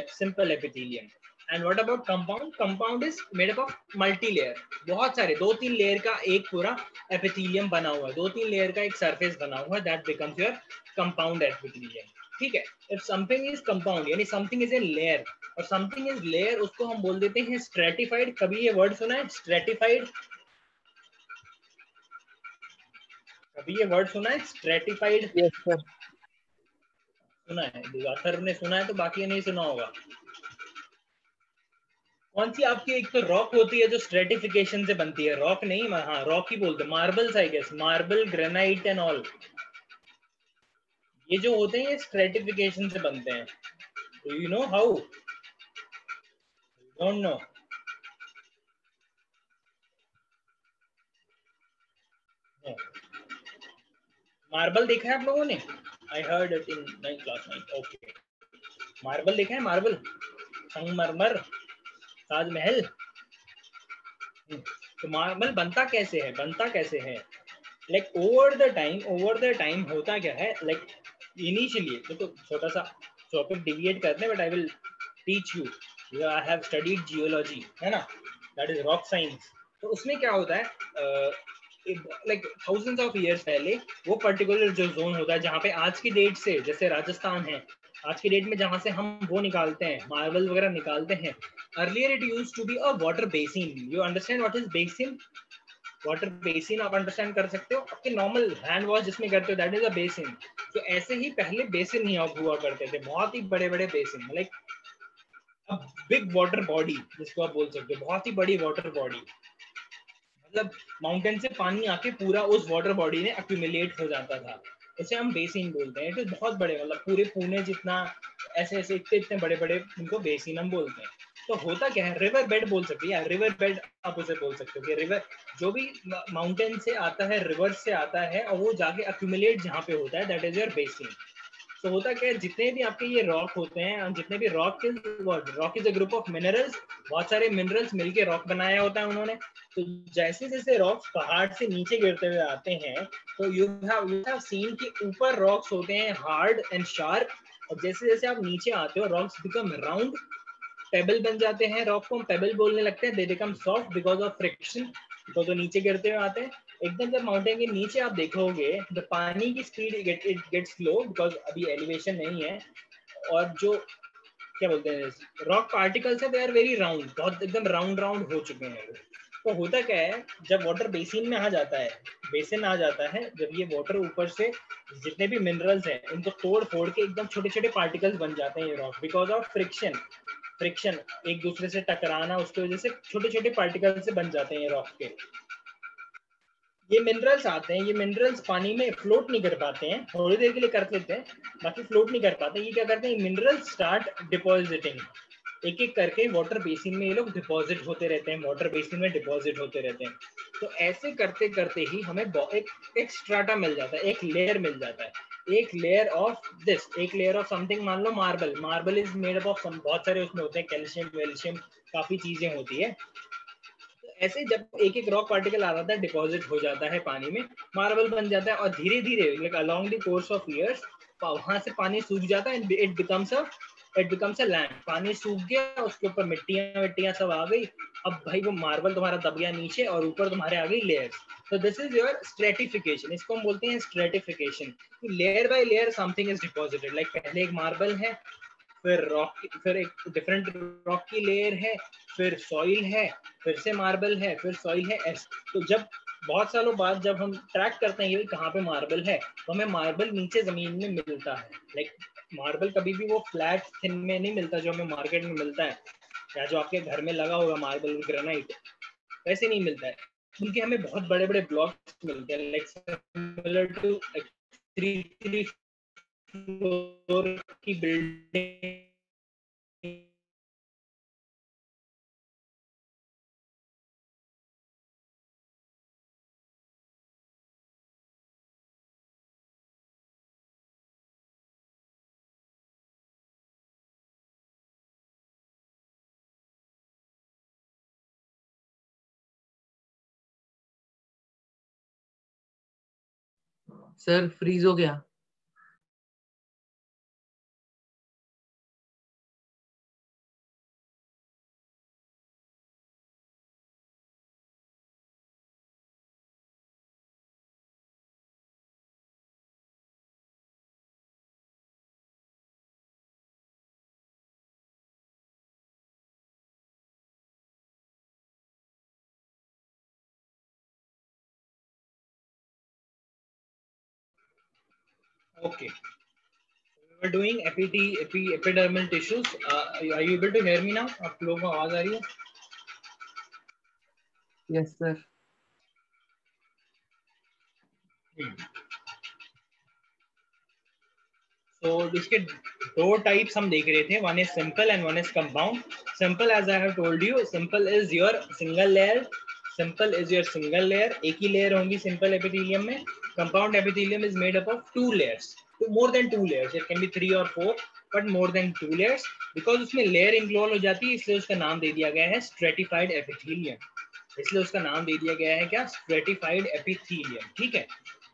simple epithelium. And what about compound? Compound is made up of multi layer, बहुत सारे, 2-3 लेयर का एक पूरा एपिथेलियम बना हुआ है, 2-3 लेयर का एक सरफेस बना हुआ है, that becomes your compound epithelium. ठीक है, इफ समथिंग इज कंपाउंड यानी समथिंग इज ए लेयर, और समथिंग इज लेयर उसको हम बोल देते हैं स्ट्रेटिफाइड। कभी ये वर्ड सुना है स्ट्रेटिफाइड? कभी ये वर्ड सुना है स्ट्रेटिफाइड? Yes, sir. सुना है, दिवाकर ने सुना है, तो बाकी नहीं सुना होगा। कौन सी आपकी एक तो रॉक होती है जो स्ट्रेटिफिकेशन से बनती है, रॉक नहीं, हाँ रॉक ही बोलते हैं, marbles I guess, marble, granite and all, ये जो होते हैं ये स्ट्रेटिफिकेशन से बनते हैं। Do you know how? Don't know? Marble देखा है आप लोगों ने? I heard it in 9th class में। ओके, मार्बल देखा है, मार्बल, संगमरमर, ताजमहल। तो मार्बल बनता कैसे है? लाइक ओवर द टाइम होता क्या है, लाइक इनिशियली, तो छोटा सा टॉपिक डिविएट करते हैं, but I will teach you, I have studied geology, है ना, दैट इज रॉक साइंस। तो उसमें क्या होता है, लाइक थाउजेंड्स ऑफ इयर्स पहले वो पर्टिकुलर जो जोन होता है जहाँ पे आज की डेट से, जैसे राजस्थान है, आज की डेट में जहाँ से हम वो निकालते हैं, मार्बल वगैरह निकालते हैं, earlier it used to be a water basin. You understand what is basin? Water basin आप अंडरस्टैंड कर सकते हो, आपके नॉर्मल हैंड वॉश जिसमें करते हो, दैट इज अ बेसिन। तो ऐसे ही पहले बेसिन ही हुआ करते थे, बहुत ही बड़े बड़े basin, like big water body जिसको आप बोल सकते हो, बहुत ही बड़ी वाटर बॉडी, मतलब माउंटेन से पानी आके पूरा उस वाटर बॉडी में एक्यूमुलेट हो जाता था, उसे हम बेसिन बोलते हैं। इट इज बहुत बड़े, मतलब पूरे पुणे जितना, ऐसे ऐसे इतने बड़े बड़े उनको बेसिन हम बोलते हैं। तो होता क्या है, रिवर बेड बोल सकते हैं, रिवर बेड आप उसे बोल सकते हो कि रिवर जो भी माउंटेन से आता है, रिवर से आता है, और वो जाके एक्यूमुलेट जहाँ पे होता है, दैट इज योर बेसिन। तो होता क्या है, जितने भी आपके ये रॉक होते हैं, जितने भी rock is a group of minerals, बहुत सारे मिनरल्स मिलके रॉक बनाया होता है उन्होंने। तो जैसे जैसे रॉक्स पहाड़ से नीचे गिरते हुए आते हैं, तो यू हैव सीन कि ऊपर रॉक्स होते हैं हार्ड एंड शार्प, और जैसे जैसे आप नीचे आते हो रॉक्स बिकम राउंड, पेबल बन जाते हैं, रॉक को हम पेबल बोलने लगते हैं, they become soft because of friction, तो नीचे गिरते हुए आते हैं। एकदम जब माउंटेन के नीचे आप देखोगे तो पानी की speed it gets slow because अभी एलिवेशन नहीं है, और जो क्या बोलते हैं रॉक पार्टिकल्स है दे आर वेरी राउंड, बहुत एकदम राउंड राउंड हो चुके हैं। तो होता क्या है, जब वाटर बेसिन में आ जाता है, बेसिन आ जाता है, जब ये वाटर ऊपर से जितने भी मिनरल्स हैं इनको तोड़ फोड़ के एकदम छोटे छोटे पार्टिकल्स बन जाते हैं ये रॉक, बिकॉज ऑफ फ्रिक्शन एक दूसरे से टकराना, उसकी वजह से छोटे छोटे पार्टिकल से बन जाते हैं ये रॉक के। ये मिनरल्स आते हैं, ये मिनरल्स पानी में फ्लोट नहीं कर पाते हैं, थोड़ी देर के लिए कर लेते हैं, बाकी फ्लोट नहीं कर पाते। ये क्या करते हैं, मिनरल्स स्टार्ट डिपॉजिटिंग, एक एक करके वाटर बेसिन में ये लोग डिपॉजिट होते रहते हैं, वाटर बेसिन में डिपॉजिट होते रहते हैं। तो ऐसे करते करते ही हमें एक स्ट्राटा मिल जाता है, एक लेयर मिल जाता है, एक लेयर ऑफ दिस, एक लेयर ऑफ समथिंग, मान लो marble is made up of बहुत सारे उसमें होते हैं, कैल्शियम वेल्शियम काफी चीजें होती है। ऐसे जब एक एक रॉक पार्टिकल आ जाता है, डिपॉजिट हो जाता है पानी में, मार्बल बन जाता है, और धीरे धीरे like along the course of years वहां से पानी सूख जाता है, इट बिकम्स अ लैंड। पानी सूख गया, उसके ऊपर मिट्टियां सब आ गई, अब भाई वो मार्बल तुम्हारा दब गया नीचे, और ऊपर तुम्हारे आ गई लेयर्स। तो दिस इज योर स्ट्रेटिफिकेशन, इसको हम बोलते हैं stratification. Layer by layer something is deposited, like पहले एक मार्बल है, फिर रॉक, फिर एक डिफरेंट रॉक की लेयर है, फिर सॉइल है, फिर से मार्बल है, फिर सॉइल है, ऐसे। तो जब बहुत सालों बाद जब हम ट्रैक करते हैं ये कहाँ पे मार्बल है, तो हमें मार्बल नीचे जमीन में मिलता है। लाइक मार्बल कभी भी वो फ्लैट थिन में नहीं मिलता जो हमें मार्केट में मिलता है, या जो आपके घर में लगा होगा मार्बल ग्रेनाइट, वैसे नहीं मिलता है। उनके हमें बहुत बड़े बड़े ब्लॉक्स मिलते हैं, लाइक सिमिलर टू 3 फ्लोर की बिल्डिंग। सर फ्रीज हो गया। Okay, we were doing epidermal tissues. Are you able to hear me now? आप लोगों को आवाज आ रही है? Yes sir. तो इसके दो टाइप्स हम देख रहे थे, one is simple and one is compound. Simple, as I have told you, simple is your single layer, एक ही लेयर होंगी सिंपल एपिथेलियम में। Compound epithelium is made up of 2 layers, more than 2 layers, it can be 3 or 4, but more than 2 layers, because उसमें layer include हो जाती है, इसलिए उसका नाम दे दिया गया है स्ट्रेटिफाइड एपिथेलियम। इसलिए उसका नाम दे दिया गया है क्या, स्ट्रेटिफाइड एपिथेलियम। ठीक है,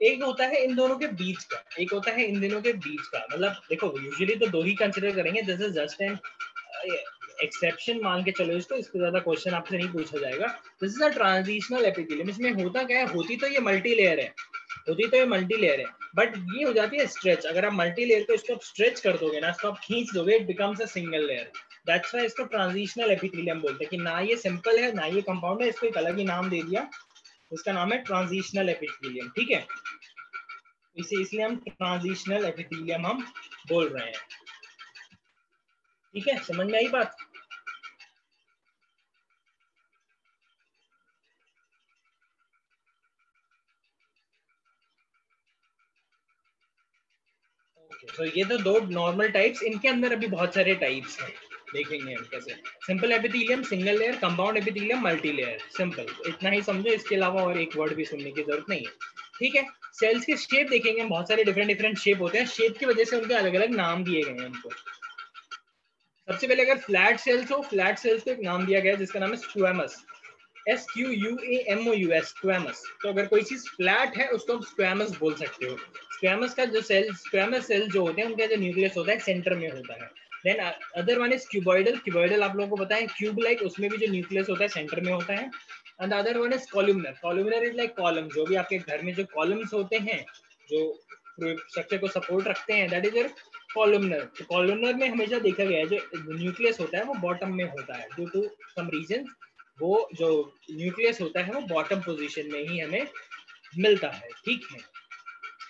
एक होता है इन दोनों के बीच का, एक होता है इन दोनों के बीच का, मतलब देखो यूजुअली तो दो ही कंसिडर करेंगे, this is just an exception मान के चलो इसको, इससे ज्यादा क्वेश्चन आपसे नहीं पूछा जाएगा। This is a transitional epithelium. इसमें होता क्या है, होती तो ये मल्टी लेयर है, बट ये हो जाती है स्ट्रेच। अगर आप मल्टी लेयर को इसको स्ट्रेच कर दोगे ना, इसको आप खींच दोगे, it becomes a single layer. That's why इसको ट्रांजिशनल एपिथेलियम बोलते हैं, कि ना ये सिंपल है ना ये कंपाउंड है, इसको एक अलग ही नाम दे दिया, उसका नाम है ट्रांजिशनल एपिथेलियम। ठीक है, इसलिए हम ट्रांजिशनल एपिथेलियम हम बोल रहे हैं। ठीक है, समझ में आई बात? तो ये तो दो नॉर्मल टाइप्स, इनके अंदर अभी बहुत सारे टाइप्स हैं, देखेंगे हम कैसे। Simple epithelium single layer, compound epithelium multi layer. Simple इतना ही समझो, इसके अलावा और एक वर्ड भी सुनने की जरूरत नहीं है। ठीक है, सेल्स के शेप देखेंगे, बहुत सारे डिफरेंट शेप होते हैं, शेप की वजह से उनके अलग अलग नाम दिए गए हैं उनको। सबसे पहले अगर फ्लैट सेल्स हो, फ्लैट सेल्स को एक नाम दिया गया है जिसका नाम है स्क्वैमस, SQUAMOUS, स्क्वैमस। तो अगर कोई चीज फ्लैट है उसको आप स्क्वैमस बोल सकते हो। स्क्वैमस का जो सेल, स्क्वैमस सेल जो होते हैं उनका जो न्यूक्लियस होता है सेंटर में होता है। Then other one is cuboidal, cuboidal आप लोगों को पता है क्यूब लाइक, उसमें भी जो न्यूक्लियस होता है सेंटर में होता है। And other one is columnar, columnar is like column, जो भी आपके घर में जो कॉलम्स होते हैं जो स्ट्रक्चर को सपोर्ट रखते हैं, दैट इज योर कॉलमनर। तो कॉलमनर में हमेशा देखा गया है जो न्यूक्लियस होता है वो बॉटम में होता है, ड्यू टू सम रीजन वो जो न्यूक्लियस होता है वो बॉटम पोजीशन में ही हमें मिलता है, ठीक है।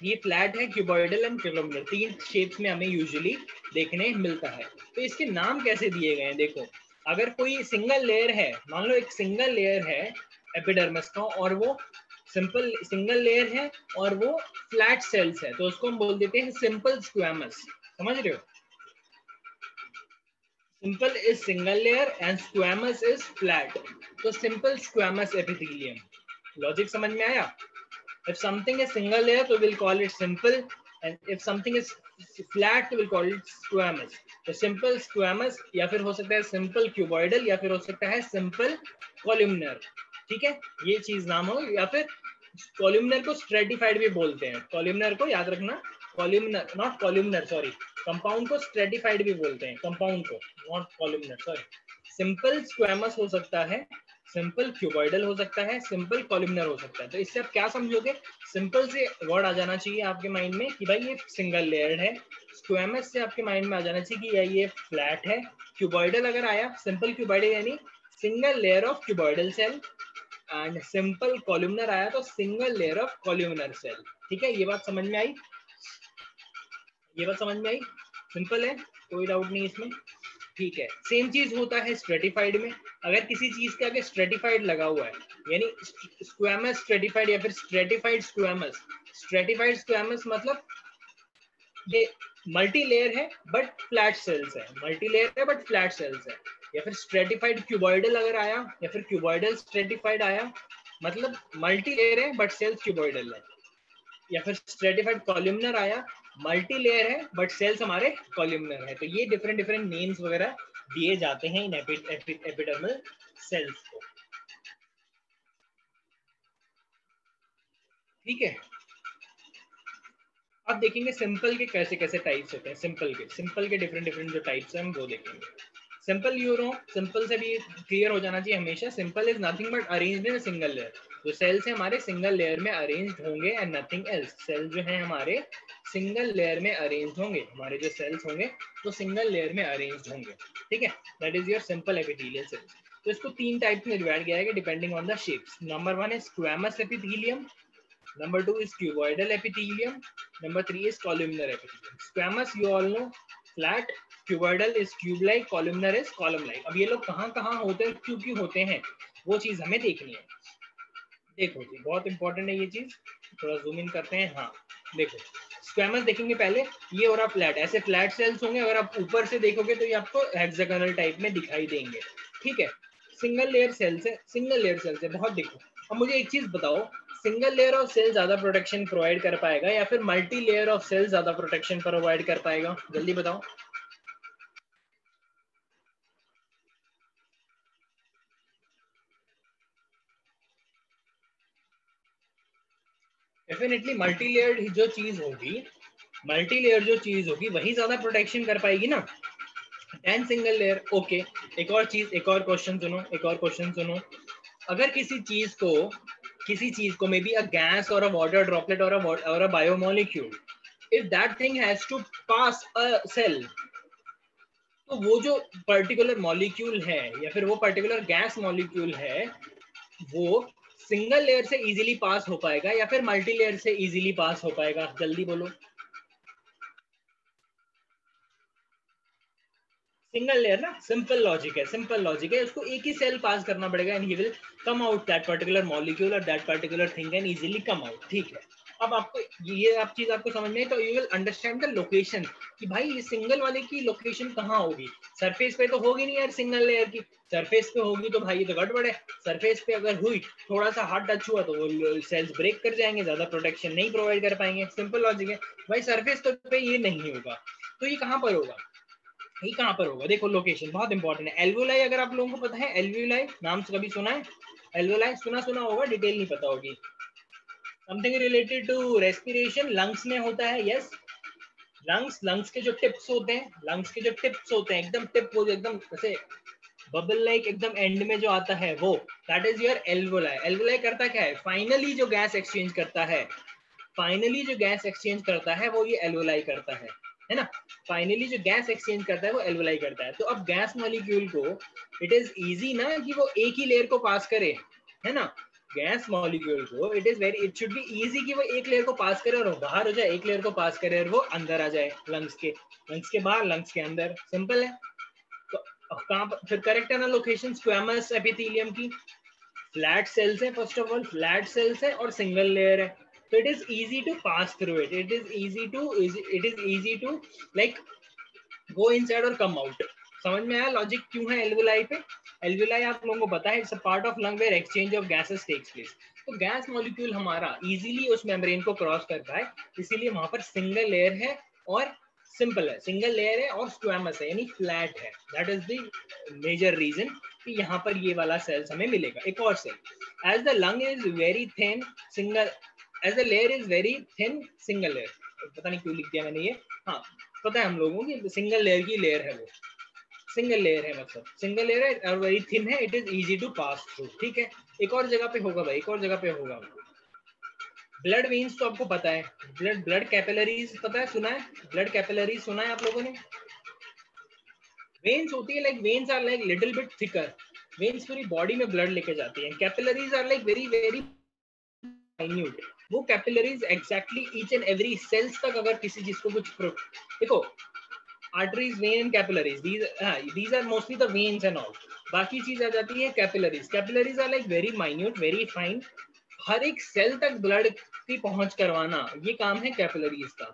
ये फ्लैट है, क्यूबॉइडल एंड कॉलमनर, तीन शेप्स में हमें यूजुअली देखने मिलता है। तो इसके नाम कैसे दिए गए हैं देखो, अगर कोई सिंगल लेयर है, मान लो एक सिंगल लेयर है एपिडर्मिस का और वो सिंपल सिंगल लेयर है और वो फ्लैट सेल्स है, तो उसको हम बोल देते हैं सिंपल स्क्वैमस, समझ रहे हो। Simple is single layer and squamous is flat. So simple squamous epithelium. Logic समझ में आया? If something is single layer, so we'll call it simple, and if something is flat, we'll call it squamous. तो simple squamous या फिर हो सकता है simple cuboidal या फिर हो सकता है simple columnar, ठीक है, ये चीज नाम हो। या फिर कॉलमनर को स्ट्रेटिफाइड भी बोलते हैं, कॉलमनर को याद रखना, columnar not columnar, sorry, compound को स्ट्रेटिफाइड भी बोलते हैं, कंपाउंड को, not columnar, sorry. Simple squamous हो सकता है, सिंपल क्यूबॉइडल हो सकता है, सिंपल कॉलमनर हो सकता है। तो इससे आप क्या समझोगे, सिंपल से वर्ड आ जाना चाहिए आपके माइंड में कि भाई ये सिंगल लेयर्ड है, स्क्वैमस से आपके माइंड में आ जाना चाहिए कि ये फ्लैट है, क्यूबॉइडल अगर आया, सिंपल क्यूबॉइडल यानी single layer of cuboidal cell, and simple columnar आया तो single layer of columnar cell, ठीक है। ये बात समझ में आई, ये बात समझ में आई, सिंपल है, कोई डाउट नहीं इसमें, ठीक है। सेम चीज होता है स्ट्रेटिफाइड में, अगर किसी चीज के आगे स्ट्रेटिफाइड लगा हुआ है, यानी स्क्वैमस स्ट्रेटिफाइड या फिर स्ट्रेटिफाइड स्क्वैमस, स्ट्रेटिफाइड स्क्वैमस मतलब ये मल्टी लेयर है बट फ्लैट सेल्स है, मल्टी लेयर है बट फ्लैट सेल्स है। या फिर स्ट्रेटिफाइड क्यूबॉइडल अगर आया, या फिर क्यूबॉइडल स्ट्रेटिफाइड आया, मतलब मल्टी लेयर है बट सेल्स क्यूबॉइडल है। या फिर स्ट्रेटिफाइड कॉलमनर आया, मल्टी लेयर है बट सेल्स हमारे कॉलमनर है। तो ये डिफरेंट नेम्स वगैरह दिए जाते हैं इन एपिडर्मल सेल्स को, ठीक है। अब देखेंगे सिंपल के कैसे कैसे टाइप्स होते हैं, सिंपल के डिफरेंट जो टाइप्स हैं हम वो देखेंगे। सिंपल यूरो, सिंपल से भी क्लियर हो जाना चाहिए हमेशा, simple is nothing but arranged in single layer, जो सेल्स हैं हमारे सिंगल लेयर में अरेंज्ड होंगे एंड नथिंग एल्स। सेल जो है हमारे सिंगल लेयर में अरेंज्ड होंगे, हमारे जो सेल्स होंगे वो सिंगल लेयर में अरेंज्ड होंगे, ठीक है, that is your simple epithelial cells. तो इसको तीन टाइप्स में डिवाइड किया है depending on the shapes. Number 1 is squamous epithelium, number 2 is cuboidal epithelium, number 3 is columnar epithelium. Squamous you all know, flat, cuboidal is cube like, columnar is column like. अब ये लोग कहाँ होते हैं, क्यों होते हैं, वो चीज हमें देखनी है। देखो जी बहुत इंपॉर्टेंट है ये चीज, थोड़ा जूम इन करते हैं। हाँ देखो, स्क्वैमस देखेंगे पहले, ये हो रहा फ्लैट, ऐसे फ्लैट सेल्स होंगे, अगर आप ऊपर से देखोगे तो ये आपको हेक्सागोनल टाइप में दिखाई देंगे, ठीक है। सिंगल लेयर सेल्स है, सिंगल लेयर सेल्स है बहुत। देखो अब मुझे एक चीज बताओ, सिंगल लेयर ऑफ सेल ज्यादा प्रोटेक्शन प्रोवाइड कर पाएगा या फिर मल्टी लेयर ऑफ सेल ज्यादा प्रोटेक्शन प्रोवाइड कर पाएगा, जल्दी बताओ। डेफिनेटली मल्टी लेयर जो चीज होगी, मल्टी लेयर जो चीज होगी वही ज्यादा प्रोटेक्शन कर पाएगी ना, देन सिंगल लेयर। ओके, एक और चीज, एक और क्वेश्चन सुनो, एक और क्वेश्चन सुनो। अगर किसी चीज को मे बी अ गैस और अ water droplet or a biomolecule, if that thing has to pass a cell, तो वो जो पर्टिकुलर मॉलिक्यूल है या फिर वो पर्टिकुलर गैस मॉलिक्यूल है, वो सिंगल लेयर से इजीली पास हो पाएगा या फिर मल्टी लेयर से इजीली पास हो पाएगा, जल्दी बोलो। सिंगल लेयर ना, सिंपल लॉजिक है, सिंपल लॉजिक है, उसको एक ही सेल पास करना पड़ेगा and he will come out that particular molecule और that particular thing can easily come out, ठीक है। अब आपको ये आप चीज आपको समझ में है तो you will understand the location कि भाई ये सिंगल वाले की लोकेशन कहाँ होगी। सरफेस पे तो होगी नहीं यार सिंगल लेयर की, सरफेस पे होगी तो भाई ये तो गड़बड़ है। सरफेस पे अगर हुई, थोड़ा सा हाथ टच हुआ तो वो सेल्स ब्रेक कर जाएंगे, ज्यादा प्रोटेक्शन नहीं प्रोवाइड कर पाएंगे। सिंपल लॉजिक है भाई, सरफेस पे ये नहीं होगा तो ये कहाँ पर होगा, ये कहाँ पर होगा। देखो लोकेशन बहुत इंपॉर्टेंट है। एल्वोलाई अगर आप लोगों को पता है, एल्वोलाई नाम से कभी सुना है? एल्वोलाई सुना होगा, डिटेल नहीं पता होगी। Something related to respiration, lungs में होता है। यस, लंग्स के जो टिप्स होते हैं, लंग्स के जो टिप्स होते हैं एकदम टिप हो, एकदम जैसे बबल लाइक एकदम एंड में जो आता है वो, that is your alveoli. Alveoli करता क्या है, फाइनली जो गैस एक्सचेंज करता है, फाइनली जो गैस एक्सचेंज करता है वो ये एल्वोलाई करता है ना। फाइनली जो गैस एक्सचेंज करता है वो एल्वोलाई करता है। तो अब गैस मॉलिक्यूल को इट इज इजी ना कि वो एक ही लेयर को पास करे, है ना। गैस मॉलिक्यूल को इट शुड बी इजी कि वो एक लेयर को पास करे और बाहर हो जाए, एक लेयर को पास करे और वो अंदर आ जाए, लंग्स के बाहर, लंग्स के अंदर। सिंपल है। तो कहाँ पर फिर करेक्ट है ना लोकेशन स्क्वैमस एपिथेलियम की? फ्लैट सेल्स है, first of all flat cells है और सिंगल लेयर है, तो it is easy to pass through it, it is easy to like go inside और कम आउट। समझ में आया लॉजिक क्यों है एल्वोलाई पे? एल्वोलाई आप लोगों को पता है it's a part of lung where exchange of gases takes place. तो गैस मॉलिक्यूल हमारा इजीली उस मेम्ब्रेन को क्रॉस करता है, इसीलिए वहां पर सिंगल लेयर है और सिंपल है, सिंगल लेयर है और स्क्वैमस है यानी फ्लैट है। That is the major reason कि यहाँ पर ये वाला सेल्स हमें मिलेगा। एक और cell, as the lung is very thin single, as the layer is very thin single layer, पता नहीं क्यों लिख दिया मैंने ये, हाँ पता है हम लोगों की सिंगल लेयर की लेयर है, वो सिंगल लेयर है, मतलब सिंगल लेयर है और वेरी थिन है, it is easy to pass through. ठीक है, एक और जगह पे होगा भाई, एक और जगह पे होगा। ब्लड वेन्स तो आपको पता है, ब्लड कैपिलरीज पता है, सुना है? ब्लड कैपिलरीज सुना है आप लोगों ने? वेन्स होती है like, veins are like little bit thicker, veins पूरी बॉडी में ब्लड लेके जाती है। Capillaries are like very very minute, वो capillaries exactly each and every cells तक अगर किसी चीज को कुछ देखो, arteries, vein and capillaries, these are mostly the veins and all, बाकी चीज आ जाती है capillaries. Capillaries are like very minute very fine, हर एक सेल तक ब्लड की पहुंच करवाना ये काम है कैपिलरीज का,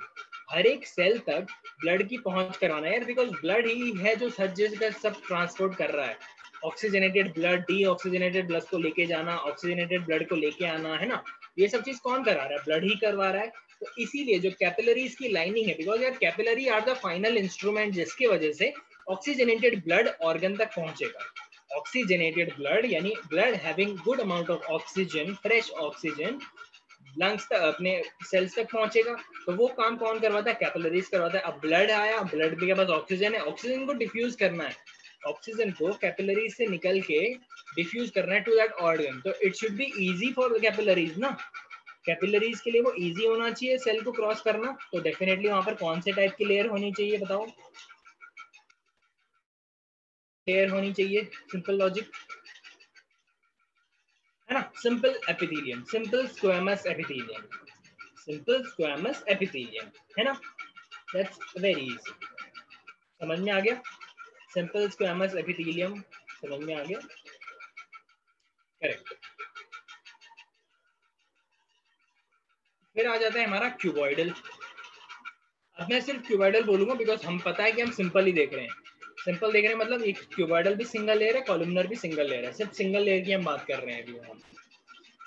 हर एक सेल तक ब्लड की पहुंच करवाना यार, बिकॉज ब्लड ही है जो हर जगह सब ट्रांसपोर्ट कर रहा है। Oxygenated blood, D oxygenated blood को लेके जाना, ऑक्सीजनेटेड ब्लड को लेके आना, है ना, ये सब चीज कौन करा रहा है? ब्लड ही करवा रहा है। तो इसीलिए जो कैपिलरीज की लाइनिंग है, बिकॉज यार capillary are the final instrument जिसकी वजह से ऑक्सीजनेटेड ब्लड ऑर्गन तक पहुंचेगा। ऑक्सीजनेटेड ब्लड यानी blood having good amount of oxygen, fresh oxygen lungs तक, अपने सेल्स तक पहुंचेगा। तो वो काम कौन करवाता है? कैपिलरीज करवाता है। अब ब्लड आया, ब्लड के पास ऑक्सीजन है, ऑक्सीजन को डिफ्यूज करना है, ऑक्सीजन को कैपिलरीज से निकल के डिफ्यूज करना है टू दैट ऑर्गन। तो it should be easy for the capillaries ना, कैपिलरीज के लिए वो इजी होना चाहिए सेल को क्रॉस करना। तो डेफिनेटली वहां पर कौन से टाइप की लेयर होनी चाहिए बताओ? लेयर होनी चाहिए, सिंपल लॉजिक है ना। Simple epithelium, simple squamous epithelium, simple squamous epithelium, है ना। दैट्स वेरी इजी, समझ में आ गया? सिंपल स्क्वेमस एपिथेलियम समझ में आ गया? करेक्ट। फिर आ जाता है हमारा क्यूबॉइडल। अब मैं सिर्फ क्यूबॉइडल बोलूंगा बिकॉज हम पता है कि हम सिंपल ही देख रहे हैं, सिंपल देख रहे हैं मतलब एक क्यूबॉइडल भी सिंगल लेयर है, कॉलमनर भी सिंगल लेयर है, सिर्फ सिंगल लेयर की हम बात कर रहे हैं अभी हम।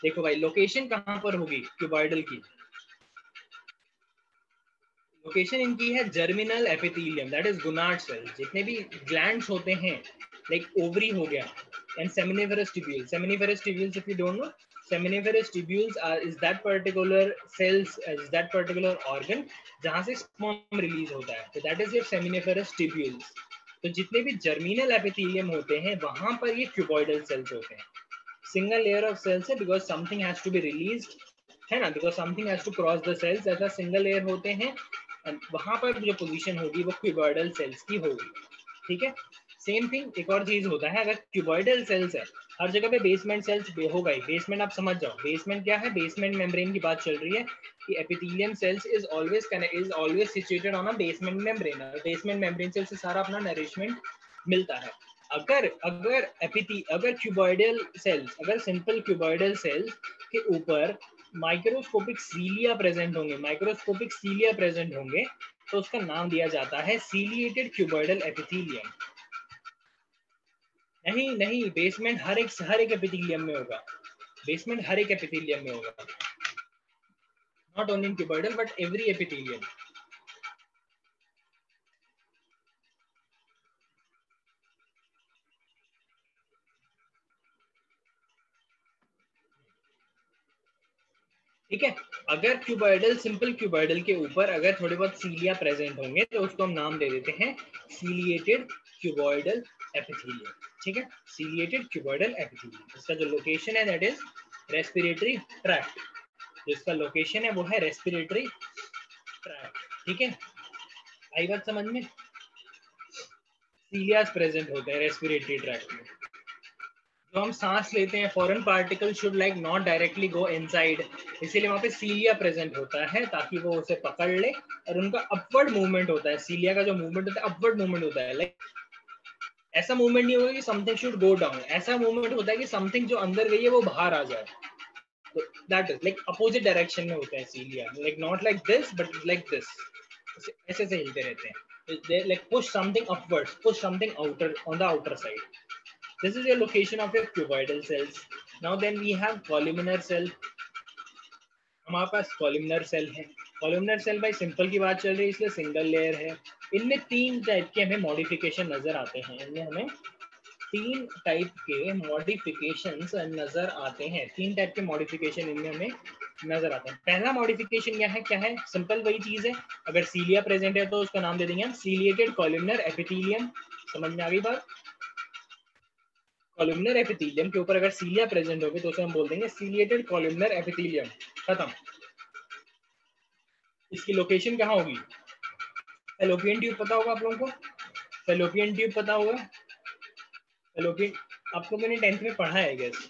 देखो भाई लोकेशन कहाँ पर होगी क्यूबॉइडल की? लोकेशन इनकी है germinal epithelium, that is gonad cell. जितने भी ग्लैंड्स होते हैं लाइक ओवरी हो गया and seminiferous tubule, seminiferous tubules if you don't know, seminiferous tubules is that particular cells, is that particular organ जहां से sperm रिलीज होता है, तो that is your seminiferous tubules। तो जितने भी जर्मिनल एपिथेलियम होते हैं वहां पर ये क्यूबॉइडल सेल्स होते हैं, सिंगल लेयर ऑफ सेल्स है because something has to be released, है ना, because something has to cross the cells, ऐसा सिंगल लेयर होते हैं। वहां पर जो पोजीशन होगी वो क्यूबॉइडल सेल्स की होगी। ठीक है, सेम थिंग एक और चीज होता है, अगर क्यूबॉइडल सेल्स है हर जगह पे बेसमेंट सेल्स होगा ही। बेसमेंट आप समझ जाओ, बेसमेंट क्या है? बेसमेंट मेम्ब्रेन की बात चल रही है कि epithelium sales is always situated on a basement membrane, basement membrane से उसे सारा अपना नरिशमेंट मिलता है। अगर क्यूबॉइडल सेल्स, अगर सिंपल क्यूबॉइडल सेल्स के ऊपर माइक्रोस्कोपिक सीलिया प्रेजेंट होंगे, माइक्रोस्कोपिक सीलिया प्रेजेंट होंगे तो उसका नाम दिया जाता है सीलिएटेड क्यूबॉइडल एपिथेलियम। नहीं नहीं, बेसमेंट हर एक एपिथेलियम में होगा, बेसमेंट हर एक एपिथेलियम में होगा, not only in cuboidal but every epithelium. ठीक है, अगर क्यूबॉइडल, सिंपल क्यूबॉइडल के ऊपर अगर थोड़े बहुत सीलिया प्रेजेंट होंगे तो उसको हम नाम दे देते हैं सीलिएटेड क्यूबॉइडल एपिथेलियम। ठीक है, सीलिएटेड क्यूबॉइडल एपिथेलियम। इसका जो लोकेशन है दैट इज रेस्पिरेटरी ट्रैक्ट, जिसका लोकेशन है वो है रेस्पिरेटरी ट्रैक्ट। ठीक है, आई बात समझ में? सीलियास प्रेजेंट होते हैं रेस्पिरेटरी ट्रैक्ट में। जो हम सांस लेते हैं, foreign particle should like not directly go inside, इसीलिए वहां पे सीलिया प्रेजेंट होता है ताकि वो उसे पकड़ ले, और उनका अपवर्ड मूवमेंट होता है, सीलिया का जो मूवमेंट होता है अपवर्ड मूवमेंट होता है। लाइक ऐसा मूवमेंट नहीं होगा कि समथिंग शुड गो डाउन, ऐसा मूवमेंट होता है कि समथिंग जो अंदर गई है वो बाहर आ जाए। तो that is like opposite direction में होता है cilia, like not like this but like this, ऐसे से हिलते रहते हैं। they like push something upwards, push something outer on the outer side. This is your location of your cuboidal cells. Now then we have columnar cell. हमारे पास columnar cell है। columnar cell भाई simple की बात चल रही है इसलिए single layer है। इनमें 3 टाइप के हमें मॉडिफिकेशन नजर आते हैं, इनमें हमें 3 टाइप के मॉडिफिकेशंस नजर आते हैं, 3 टाइप के मॉडिफिकेशन इनमें हमें नजर आते हैं। पहला मॉडिफिकेशन क्या है? सिंपल वही चीज है, अगर सीलिया प्रेजेंट है तो उसका नाम दे देंगे हम सीलिएटेड कॉलमनर एपिथेलियम। समझ में आ गई बात? कॉलमनर एपिथेलियम के ऊपर अगर सीलिया प्रेजेंट होगी तो उसे हम बोल देंगे सीलिएटेड कॉलमनर एपिथेलियम। खत्म। इसकी लोकेशन कहाँ होगी? फैलोपियन ट्यूब पता होगा आप लोगों को? फैलोपियन ट्यूब पता होगा? फैलोपियन आपको मैंने 10th में पढ़ा है, गैस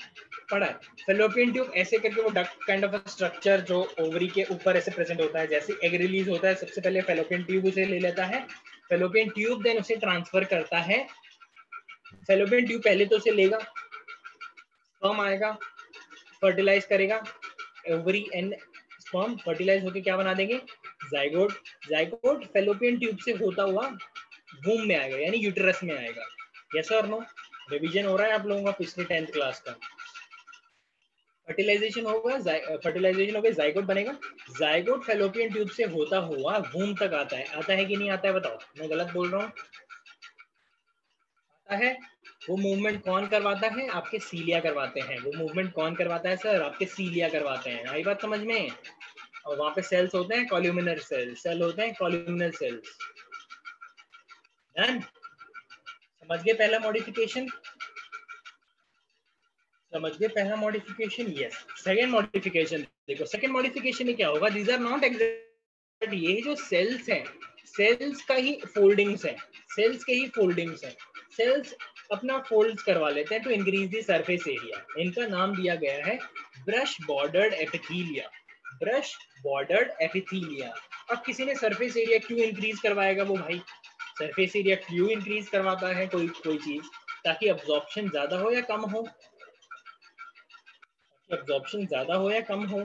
पढ़ा है। फैलोपियन ट्यूब ऐसे करके वो डक्ट काइंड ऑफ स्ट्रक्चर जो ओवरी के ऊपर ऐसे प्रेजेंट होता है, जैसे एग रिलीज होता है सबसे पहले फैलोपियन ट्यूब उसे ले लेता है, फैलोपियन ट्यूब देन उसे ट्रांसफर करता है। फैलोपियन ट्यूब पहले तो उसे लेगा, स्पर्म आएगा, फर्टिलाइज करेगा, ओवरी एंड स्पर्म फर्टिलाइज होकर क्या बना देंगे? जाइगोट। जाइगोट फैलोपियन ट्यूब से होता हुआ वूम में आएगा, यानी यूटेरस में आएगा। यस और नो? रिवीजन हो रहा है आप लोगों का पिछले 10th क्लास का। फर्टिलाइजेशन होगा, फर्टिलाइजेशन होगा, जाइगोट बनेगा, जाइगोट फैलोपियन ट्यूब से होता हुआ वूम तक आता है कि नहीं आता है? बताओ, मैं गलत बोल रहा हूँ? आता है। वो मूवमेंट कौन करवाता है? आपके सीलिया करवाते हैं। वो मूवमेंट कौन करवाता है सर? आपके सीलिया करवाते हैं। आई बात समझ में? और वहां पे सेल्स होते हैं कॉल्यूमिनर सेल्स, सेल होते हैं कॉल्यूमिनर सेल्स। समझ गए पहला मॉडिफिकेशन? समझ गए पहला मॉडिफिकेशन? यस। सेकंड मॉडिफिकेशन देखो, सेकंड मॉडिफिकेशन में क्या होगा? दीज आर नॉट एग्जैक्ट, ये जो सेल्स हैं, सेल्स का ही फोल्डिंग्स है, सेल्स के ही फोल्डिंग्स है। सेल्स अपना फोल्ड्स करवा लेते हैं to increase the surface area. इनका नाम दिया गया है brush bordered epithelia. Brush bordered epithelia. अब किसी ने सरफेस एरिया क्यों इंक्रीज करवाएगा वो भाई? सरफेस एरिया क्यों इंक्रीज करवाता है कोई चीज? ताकि अब्जॉर्प्शन ज्यादा हो या कम हो? अब्जॉर्प्शन ज्यादा हो या कम हो?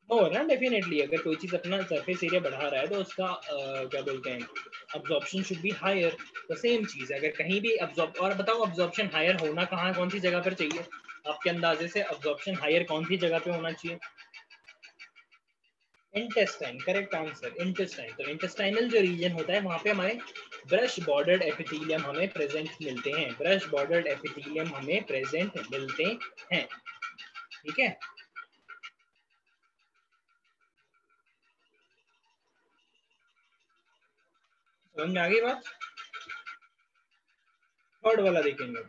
हो ना, डेफिनेटली। अगर कोई चीज अपना सरफेस एरिया बढ़ा रहा है तो उसका क्या बोलते हैं, अब्जॉर्प्शन शुड बी हायर। तो सेम चीज है, अगर कहीं भी अब्जॉर्ब, और बताओ अब्जॉर्प्शन हायर होना कहाँ, कौन सी जगह पर चाहिए आपके अंदाजे से? अब्जॉर्प्शन हायर कौन सी जगह पे होना चाहिए? Intestine, correct answer, intestine. तो इंटेस्टाइनल जो रीजन होता है वहां पे हमारे ब्रश बॉर्डर्ड एपिथेलियम हमें प्रेजेंट मिलते हैं, ब्रश बॉर्डर्ड एपिथेलियम हमें प्रेजेंट मिलते हैं। ठीक है, समझ में आ गई बात? थर्ड वाला देखेंगे।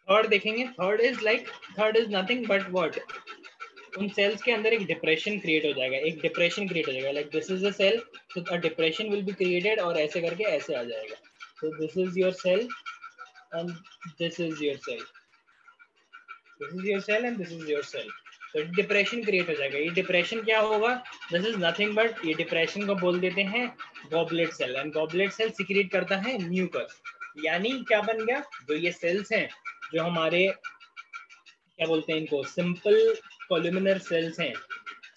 थर्ड देखेंगे। Third is like, third is nothing but what, उन सेल्स के अंदर एक डिप्रेशन क्रिएट हो जाएगा, एक डिप्रेशन क्रिएट हो जाएगा। Like this is a cell, so a depression will be created, और ऐसे करके ऐसे आ जाएगा। So this is your cell, and this is your cell. This is your cell and this is your cell. तो depression create हो जाएगा. ये डिप्रेशन क्या होगा? दिस इज नथिंग बट ये डिप्रेशन को बोल देते हैं goblet cell, and goblet cell secrete करता है म्यूकस. यानी क्या बन गया? जो ये सेल्स हैं, जो हमारे क्या बोलते हैं इनको, सिंपल कॉलुमिनर सेल्स हैं,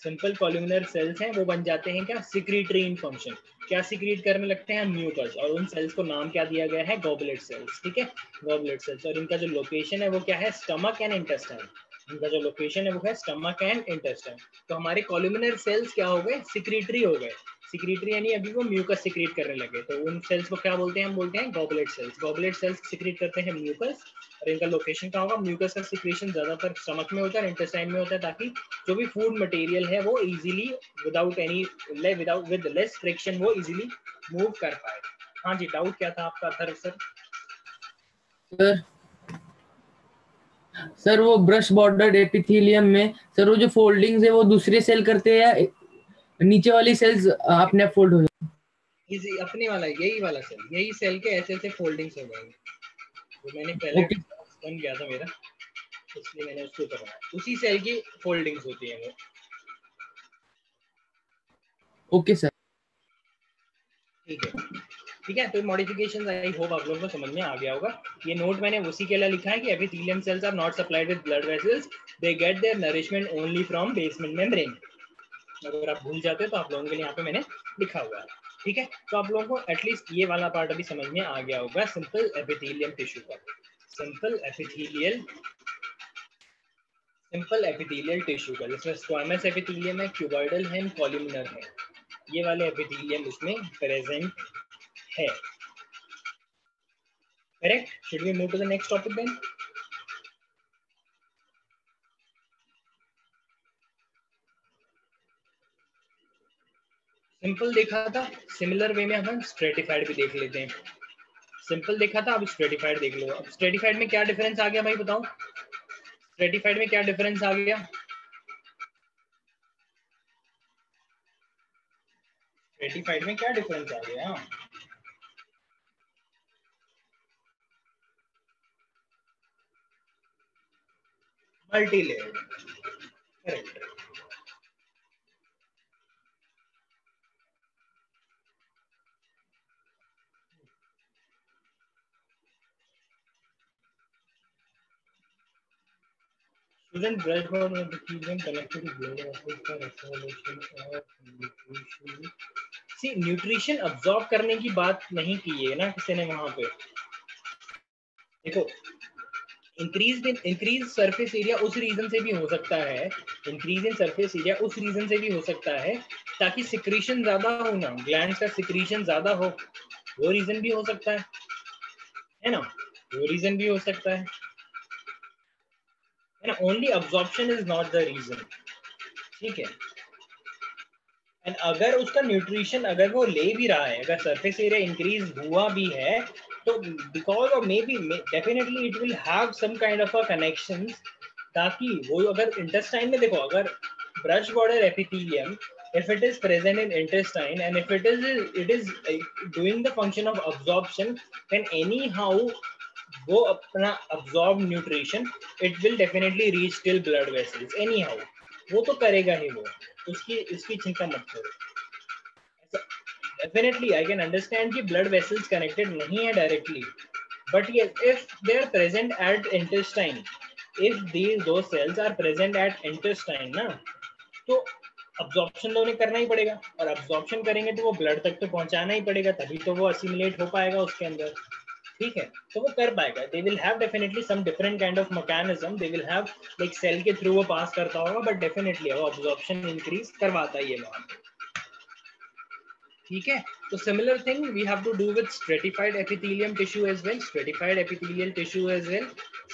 सिंपल कॉलुमिनर सेल्स हैं, वो बन जाते हैं क्या? सिक्रीटरी इन फंक्शन. क्या सिक्रीट करने लगते हैं? म्यूकस. और उन सेल्स को नाम क्या दिया गया है? Goblet cells. ठीक है, गॉबलेट सेल्स. और इनका जो लोकेशन है वो क्या है? Stomach and intestine. इनका जो लोकेशन है वो है स्टमक एंड इंटेस्टाइन. तो हमारे कॉलुमिनर सेल्स क्या हो गए? सिक्रीटरी हो गए. सिक्रीटरी यानी अभी वो म्यूकस सिक्रीट करने लगे, तो उन सेल्स को क्या बोलते हैं? हम बोलते हैं goblet cells. Goblet cells secrete करते हैं म्यूकस, और इनका लोकेशन क्या होगा? म्यूकस का सिक्रीशन ज्यादातर स्टमक में होता है, इंटेस्टाइन में होता है, ताकि जो भी फूड मटेरियल है वो इजीली विद लेस फ्रिक्शन वो इजीली मूव कर पाए. हाँ जी, डाउट क्या था आपका अथर्व सर? सर वो ब्रश बॉर्डर्ड एपिथेलियम में सर वो जो फोल्डिंग्स है वो दूसरे सेल करते हैं या नीचे वाली सेल्स अपने आप फोल्ड हो जाती है? इजी अपने वाला, यही वाला सेल, यही सेल के ऐसे ऐसे फोल्डिंग्स हो जाएंगे. जो मैंने पहले बन गया था मेरा, इसलिए मैंने उसको करवाया. उसी सेल की फोल्डिंग्स होती है वो. Okay sir. ठीक है, ठीक है. तो मॉडिफिकेशंस आई होप आप लोगों को समझ में आ गया होगा. ये नोट मैंने उसी के लिए लिखा है कि epithelium cells are not supplied with blood vessels, they get their nourishment only from basement membrane. अगर आप भूल जाते हो तो आप लोगों के लिए यहाँ पे मैंने लिखा हुआ है. ठीक है, तो आप लोगों को एटलीस्ट ये वाला पार्ट अभी समझ में आ गया होगा सिंपल एपिथेलियम टिश्यू का. सिंपल एपिथेलियल टिश्यू का, जिसमें स्क्वामस एपिथेलियम है, क्यूबॉइडल है, कॉलुमिनर है. ये वाले एपिथेलियम इसमें प्रेजेंट है. Correct. Should we move to the next topic then? Simple देखा था, सिमिलर वे में हम स्ट्रेटिफाइड भी देख लेते हैं. सिंपल देखा था, अब स्ट्रेटिफाइड देख लो. अब स्ट्रेटिफाइड में क्या डिफरेंस आ गया भाई बताओ? स्ट्रेटिफाइड में क्या डिफरेंस आ गया? स्ट्रेटिफाइड में क्या डिफरेंस आ गया? Multi layered. Correct. Student dashboard of the children connected to blood vessels for accumulation of nutrition. See, nutrition absorb करने की बात नहीं की है ना किसी ने वहां पे. देखो, इंक्रीज सरफेस एरिया उस रीजन से भी हो सकता है, इंक्रीज इन सरफेस एरिया उस रीजन से भी हो सकता है ताकि सिक्रीशन ज्यादा हो ना, ग्लैंड्स का सिक्रीशन ज्यादा हो. वो रीजन भी हो सकता है ना, वो रीजन भी हो सकता है ना. Only absorption is not the reason. ठीक है. एंड अगर उसका न्यूट्रिशन अगर वो ले भी रहा है, अगर सरफेस एरिया इंक्रीज हुआ भी है, तो because of may be definitely it will have some kind of a connection, ताकि वो अगर इंटेस्टाइन में देखो, अगर brush border epithelium if it is present in intestine and if it is doing the function of absorption, then anyhow वो अपना absorb nutrition it will definitely reach till blood vessels anyhow. वो तो करेगा ही वो, उसकी चिंता मत करो. Definitely I can understand कि blood vessels connected नहीं है directly, but yes, if they are present at intestine, if those cells are present at intestine ना, तो अब्जॉर्प्शन तो उन्हें करना ही पड़ेगा, और अब्जॉर्प्शन करेंगे तो वो ब्लड तक तो पहुंचाना ही पड़ेगा, तभी तो वो असिमिलेट हो पाएगा उसके अंदर. ठीक है, तो वो कर पाएगा. They will have definitely some different kind of mechanism, they will have like cell के थ्रू वो पास करता होगा, बट डेफिनेटली वो अब्जॉर्प्शन इंक्रीज करवाता ही है वहां पे. ठीक है, तो similar thing we have to do with stratified epithelium tissue as well. Stratified epithelial tissue as well.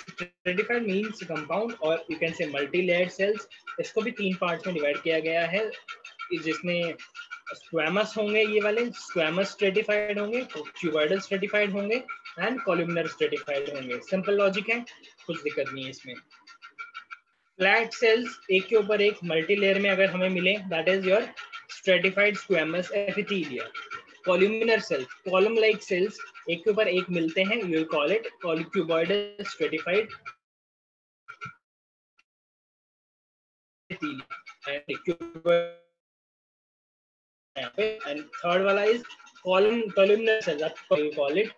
Stratified means compound or you can say multi layered cells. इसको भी 3 पार्ट्स में डिवाइड किया गया है, जिसमें स्क्वैमस होंगे, ये वाले स्क्वैमस स्ट्रेटिफाइड होंगे, क्यूबॉइडल स्ट्रेटिफाइड होंगे एंड कॉलुमिनर स्ट्रेटिफाइड होंगे. सिंपल लॉजिक है, कुछ दिक्कत नहीं है इसमें. फ्लैट सेल्स एक के ऊपर एक मल्टी लेयर में अगर हमें मिले, that is your stratified squamous epithelia. Columnar cells, column like cells एक के ऊपर एक मिलते हैं, you will call it cuboidal stratified and third वाला is columnar cells, you call it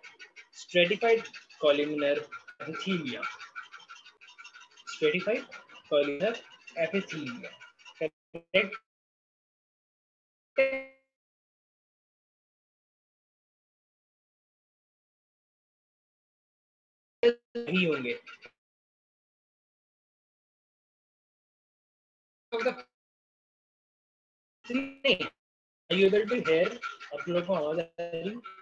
stratified columnar epithelia, stratified columnar epithelia, correct? ही होंगे नहीं, are you able to hear? आप लोगों को आवाज आ रही है?